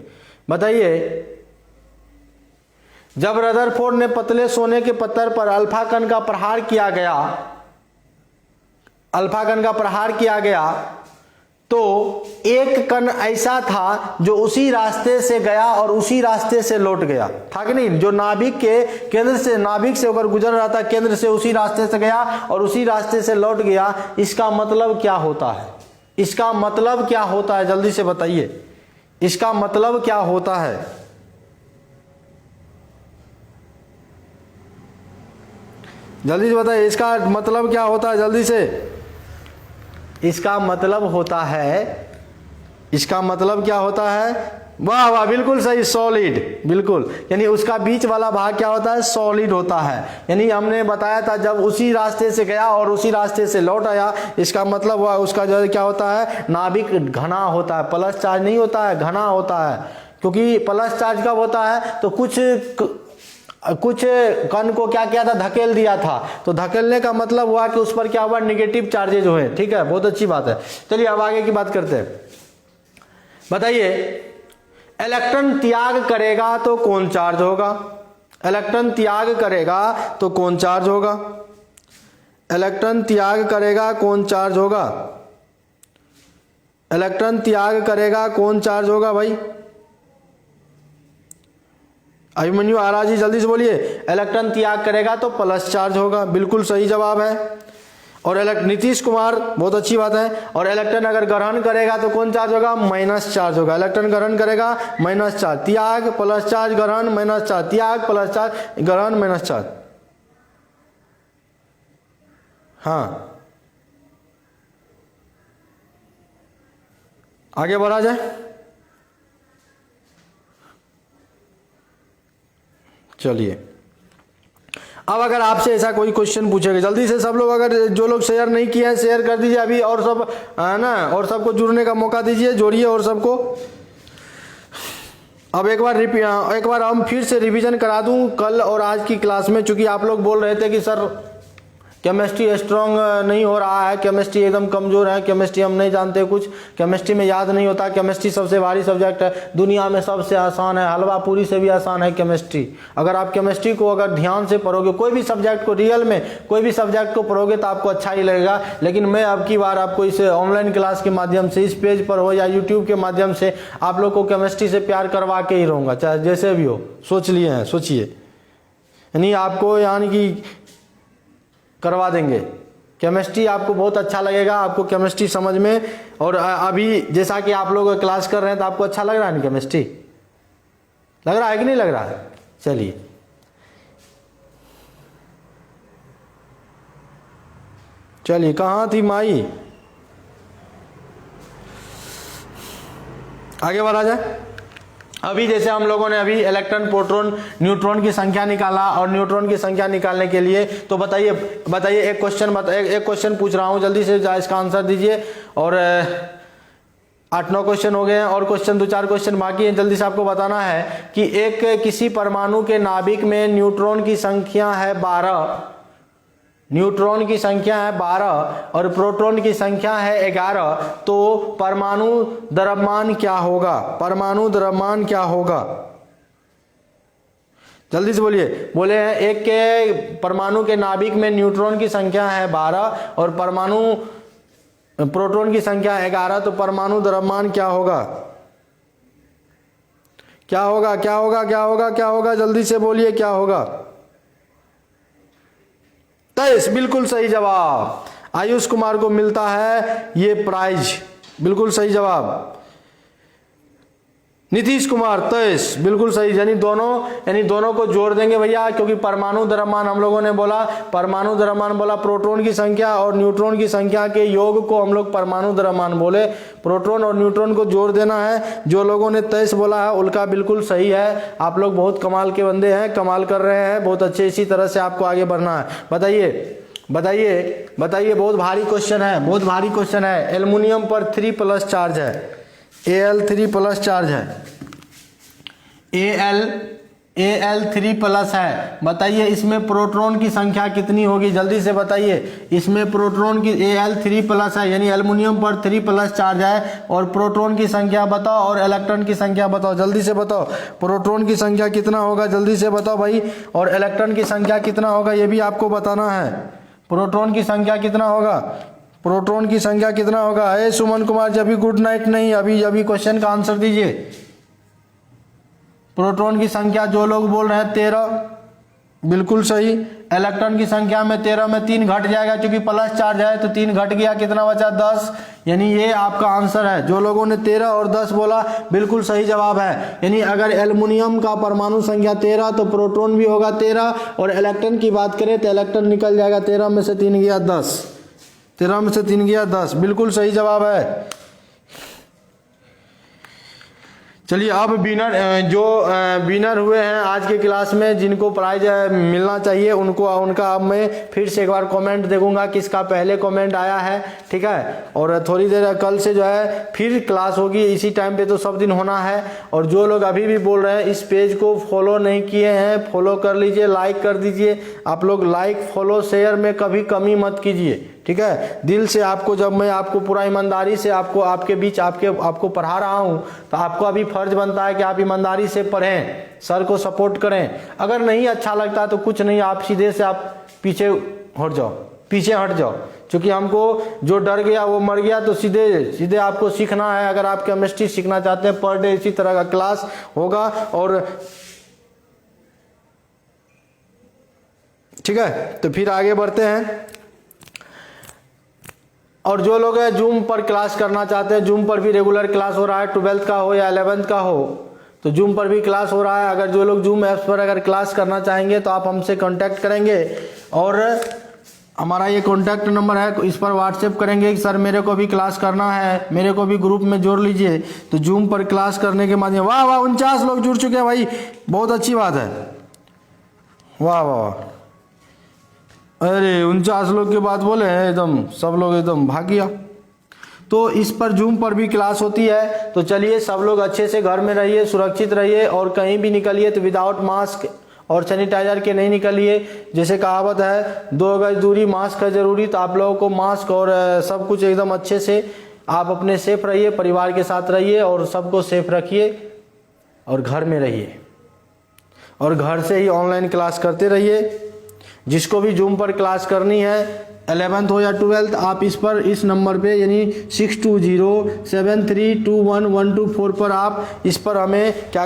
बताइए, जब रदरफोर्ड ने पतले सोने के पत्थर पर अल्फा कण का प्रहार किया गया तो एक कण ऐसा था जो उसी रास्ते से गया और उसी रास्ते से लौट गया, था कि नहीं? जो नाभिक से होकर गुजर रहा था, केंद्र से उसी रास्ते से गया और उसी रास्ते से लौट गया। इसका मतलब क्या होता है? जल्दी से बताइए, इसका मतलब क्या होता है? जल्दी से बताइए, इसका मतलब क्या होता है? जल्दी से। इसका मतलब क्या होता है? वाह वाह, बिल्कुल सही, सॉलिड, बिल्कुल। यानी उसका बीच वाला भाग क्या होता है? सॉलिड होता है। यानी हमने बताया था जब उसी रास्ते से गया और उसी रास्ते से लौट आया, इसका मतलब हुआ उसका जो क्या होता है? नाभिक घना होता है, प्लस चार्ज नहीं होता है, घना होता है। क्योंकि प्लस चार्ज कब होता है? तो कुछ कण को क्या किया था? धकेल दिया था। तो धकेलने का मतलब हुआ कि उस पर क्या हुआ? नेगेटिव चार्जेज हुए। ठीक है, बहुत अच्छी बात है। चलिए अब आगे की बात करते हैं। बताइए, इलेक्ट्रॉन त्याग करेगा तो कौन चार्ज होगा? इलेक्ट्रॉन त्याग करेगा तो कौन चार्ज होगा? इलेक्ट्रॉन त्याग करेगा कौन चार्ज होगा? इलेक्ट्रॉन त्याग करेगा कौन चार्ज होगा भाई? अभिमन्यु आरा जी जल्दी से बोलिए। इलेक्ट्रॉन त्याग करेगा तो प्लस चार्ज होगा, बिल्कुल सही जवाब है। और नीतीश कुमार, बहुत अच्छी बात है। और इलेक्ट्रॉन अगर ग्रहण करेगा तो कौन चार्ज होगा? माइनस चार्ज होगा। इलेक्ट्रॉन ग्रहण करेगा माइनस चार्ज, त्याग प्लस चार्ज, ग्रहण माइनस चार्ज, त्याग प्लस चार्ज, ग्रहण माइनस चार्ज। हाँ, आगे बढ़ा जाए। चलिए, अब अगर आपसे ऐसा कोई क्वेश्चन पूछेगा, जल्दी से सब लोग, अगर जो लोग शेयर नहीं किए हैं शेयर कर दीजिए अभी, और सब है ना, और सबको जुड़ने का मौका दीजिए, जोड़िए और सबको। अब एक बार हम फिर से रिवीजन करा दूं कल और आज की क्लास में, चूंकि आप लोग बोल रहे थे कि सर केमिस्ट्री स्ट्रांग नहीं हो रहा है, केमिस्ट्री एकदम कमजोर है, केमिस्ट्री हम नहीं जानते कुछ, केमिस्ट्री में याद नहीं होता, केमिस्ट्री सबसे भारी सब्जेक्ट है, दुनिया में सबसे आसान है, हलवा पूरी से भी आसान है केमिस्ट्री। अगर आप केमिस्ट्री को अगर ध्यान से पढ़ोगे, कोई भी सब्जेक्ट को, रियल में कोई भी सब्जेक्ट को पढ़ोगे तो आपको अच्छा ही लगेगा। लेकिन मैं अब की बार आपको इस ऑनलाइन क्लास के माध्यम से, इस पेज पर हो या यूट्यूब के माध्यम से, आप लोग को केमिस्ट्री से प्यार करवा के ही रहूँगा, चाहे जैसे भी हो। सोच लिए हैं, सोचिए, यानी आपको यानी कि करवा देंगे केमिस्ट्री, आपको बहुत अच्छा लगेगा, आपको केमिस्ट्री समझ में। और अभी जैसा कि आप लोग क्लास कर रहे हैं तो आपको अच्छा लग रहा है ना केमिस्ट्री? लग रहा है कि नहीं लग रहा है? चलिए, चलिए, कहाँ थी माई? आगे बढ़ा जाए। अभी जैसे हम लोगों ने अभी इलेक्ट्रॉन, प्रोटॉन, न्यूट्रॉन की संख्या निकाला, और न्यूट्रॉन की संख्या निकालने के लिए तो बताइए एक क्वेश्चन पूछ रहा हूं, जल्दी से इसका आंसर दीजिए। और 8-9 क्वेश्चन हो गए हैं, और क्वेश्चन 2-4 क्वेश्चन बाकी हैं। जल्दी से आपको बताना है कि किसी परमाणु के नाभिक में न्यूट्रॉन की संख्या है 12, न्यूट्रॉन की संख्या है 12 और प्रोटॉन की संख्या है 11, तो परमाणु द्रव्यमान क्या होगा? परमाणु द्रव्यमान क्या होगा? जल्दी से बोलिए। बोले हैं, एक के परमाणु के नाभिक में न्यूट्रॉन की संख्या है 12 और प्रोटॉन की संख्या 11, तो परमाणु द्रव्यमान क्या होगा? क्या होगा? क्या होगा? क्या होगा? क्या होगा? जल्दी से बोलिए, क्या होगा? 23, बिल्कुल सही जवाब। आयुष कुमार को मिलता है ये प्राइज, बिल्कुल सही जवाब। नीतीश कुमार 23, बिल्कुल सही। यानी दोनों को जोड़ देंगे भैया, क्योंकि परमाणु द्रव्यमान हम लोगों ने बोला, परमाणु द्रव्यमान बोला प्रोटॉन की संख्या और न्यूट्रॉन की संख्या के योग को हम लोग परमाणु द्रव्यमान बोले। प्रोटॉन और न्यूट्रॉन को जोड़ देना है। जो लोगों ने 23 बोला है उनका बिल्कुल सही है। आप लोग बहुत कमाल के बंदे हैं, कमाल कर रहे हैं, बहुत अच्छे। इसी तरह से आपको आगे बढ़ना है। बताइए, बहुत भारी क्वेश्चन है, बहुत भारी क्वेश्चन है। एल्युमिनियम पर 3+ चार्ज है, Al3+ चार्ज है, Al3+ है, बताइए इसमें प्रोटॉन की संख्या कितनी होगी, जल्दी से बताइए। इसमें प्रोटॉन की Al3+ है, यानी एल्युमिनियम पर 3+ चार्ज है, और प्रोटॉन की संख्या बताओ और इलेक्ट्रॉन की संख्या बताओ, जल्दी से बताओ। प्रोटॉन की संख्या कितना होगा, जल्दी से बताओ भाई, और इलेक्ट्रॉन की संख्या कितना होगा ये भी आपको बताना है। प्रोटॉन की संख्या कितना होगा, प्रोटॉन की संख्या कितना होगा। सुमन कुमार जी अभी गुड नाइट नहीं, अभी क्वेश्चन का आंसर दीजिए। प्रोटॉन की संख्या जो लोग बोल रहे हैं 13, बिल्कुल सही। इलेक्ट्रॉन की संख्या में 13 में 3 घट जाएगा, क्योंकि प्लस चार्ज है तो 3 घट गया, कितना बचा 10, यानी ये आपका आंसर है। जो लोगों ने 13 और 10 बोला बिल्कुल सही जवाब है। यानी अगर एल्युमिनियम का परमाणु संख्या 13 तो प्रोटॉन भी होगा 13, और इलेक्ट्रॉन की बात करें तो इलेक्ट्रॉन निकल जाएगा 13 में से 3 गया 10, 13 में से 3 गया 10, बिल्कुल सही जवाब है। चलिए अब विनर हुए हैं आज के क्लास में, जिनको प्राइज मिलना चाहिए उनका अब मैं फिर से एक बार कमेंट देखूंगा किसका पहले कमेंट आया है, ठीक है। और थोड़ी देर कल से जो है फिर क्लास होगी इसी टाइम पे, तो सब दिन होना है। और जो लोग अभी भी बोल रहे हैं इस पेज को फॉलो नहीं किए हैं, फॉलो कर लीजिए, लाइक कर दीजिए। आप लोग लाइक फॉलो शेयर में कभी कमी मत कीजिए, ठीक है। दिल से आपको, जब मैं आपको पूरा ईमानदारी से आपके बीच आपको पढ़ा रहा हूं, तो आपको अभी फर्ज बनता है कि आप ईमानदारी से पढ़ें, सर को सपोर्ट करें। अगर नहीं अच्छा लगता तो कुछ नहीं, आप सीधे से आप पीछे हट जाओ, क्योंकि हमको जो डर गया वो मर गया। तो सीधे आपको सीखना है। अगर आप केमिस्ट्री सीखना चाहते हैं, पर डे इसी तरह का क्लास होगा, और ठीक है। तो फिर आगे बढ़ते हैं। और जो लोग हैं जूम पर क्लास करना चाहते हैं, जूम पर भी रेगुलर क्लास हो रहा है, 12th का हो या 11th का हो, तो जूम पर भी क्लास हो रहा है। अगर जो लोग जूम ऐप्स पर अगर क्लास करना चाहेंगे तो आप हमसे कांटेक्ट करेंगे, और हमारा ये कांटेक्ट नंबर है, इस पर व्हाट्सएप करेंगे कि सर मेरे को भी क्लास करना है, मेरे को भी ग्रुप में जोड़ लीजिए। तो जूम पर क्लास करने के माध्यम, वाह 49 लोग जुड़ चुके हैं भाई, बहुत अच्छी बात है, वाह। अरे 49 लोग के बाद बोले हैं, एकदम सब लोग एकदम भाग गया। तो इस पर जूम पर भी क्लास होती है। तो चलिए सब लोग अच्छे से घर में रहिए, सुरक्षित रहिए, और कहीं भी निकलिए तो विदाउट मास्क और सैनिटाइजर के नहीं निकलिए। जैसे कहावत है 2 गज दूरी, मास्क है जरूरी। तो आप लोगों को मास्क और सब कुछ एकदम अच्छे से आप अपने सेफ रहिए, परिवार के साथ रहिए, और सबको सेफ रखिए, और घर में रहिए, और घर से ही ऑनलाइन क्लास करते रहिए। जिसको भी जूम पर क्लास करनी है, 11th हो या 12th, आप इस नंबर पे, यानी 6207321124 पर आप इस पर हमें क्या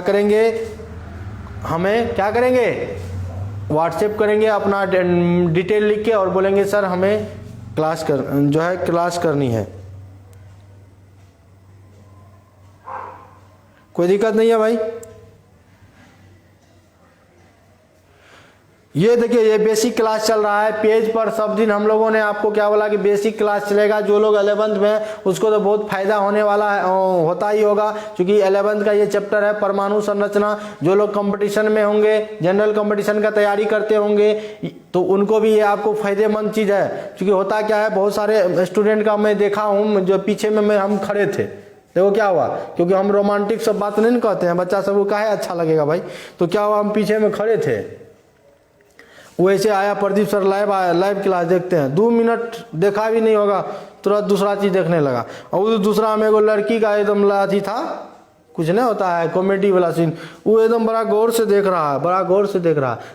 करेंगे, व्हाट्सएप करेंगे अपना डिटेल लिख के, और बोलेंगे सर हमें क्लास करनी है। कोई दिक्कत नहीं है भाई। ये देखिए ये बेसिक क्लास चल रहा है पेज पर। सब दिन हम लोगों ने आपको क्या बोला कि बेसिक क्लास चलेगा। जो लोग 11th में, उसको तो बहुत फायदा होने वाला है, होता ही होगा, क्योंकि 11th का ये चैप्टर है परमाणु संरचना। जो लोग कंपटीशन में होंगे, जनरल कंपटीशन का तैयारी करते होंगे, तो उनको भी ये आपको फायदेमंद चीज़ है। क्योंकि होता क्या है, बहुत सारे स्टूडेंट का मैं देखा हूँ जो पीछे में हम खड़े थे, देखो क्या हुआ, क्योंकि हम रोमांटिक सब बात नहीं कहते हैं, बच्चा सबको काहे अच्छा लगेगा भाई। तो क्या हुआ, हम पीछे में खड़े थे, वैसे आया प्रदीप सर लाइव क्लास देखते हैं, 2 मिनट देखा भी नहीं होगा, तुरंत दूसरा चीज देखने लगा। और दूसरा में एगो लड़की का एकदम लाठी था, कुछ नहीं होता है कॉमेडी वाला सीन, वो एकदम बड़ा गौर से देख रहा है,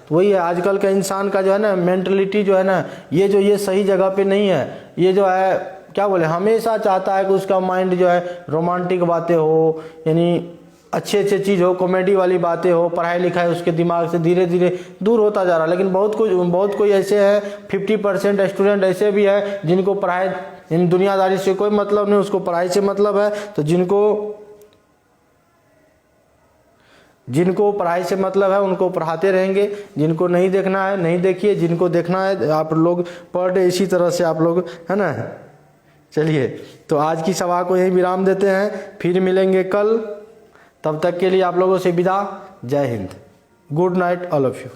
तो वही है आजकल का इंसान का जो है ना मेंटलिटी जो है ना, ये सही जगह पे नहीं है। ये जो है क्या बोले, हमेशा चाहता है कि उसका माइंड जो है रोमांटिक बातें हो, यानी अच्छे चीज़ हो, कॉमेडी वाली बातें हो, पढ़ाई लिखाई उसके दिमाग से धीरे धीरे दूर होता जा रहा है। लेकिन बहुत कोई ऐसे है, 50% स्टूडेंट ऐसे भी है जिनको पढ़ाई, इन दुनियादारी से कोई मतलब नहीं, उसको पढ़ाई से मतलब है। तो जिनको पढ़ाई से मतलब है उनको पढ़ाते रहेंगे, जिनको नहीं देखना है नहीं देखिए, जिनको देखना है आप लोग पर डे इसी तरह से आप लोग, है ना। चलिए तो आज की सभा को यहीं विराम देते हैं, फिर मिलेंगे कल। तब तक के लिए आप लोगों से विदा, जय Hind, good night all of you.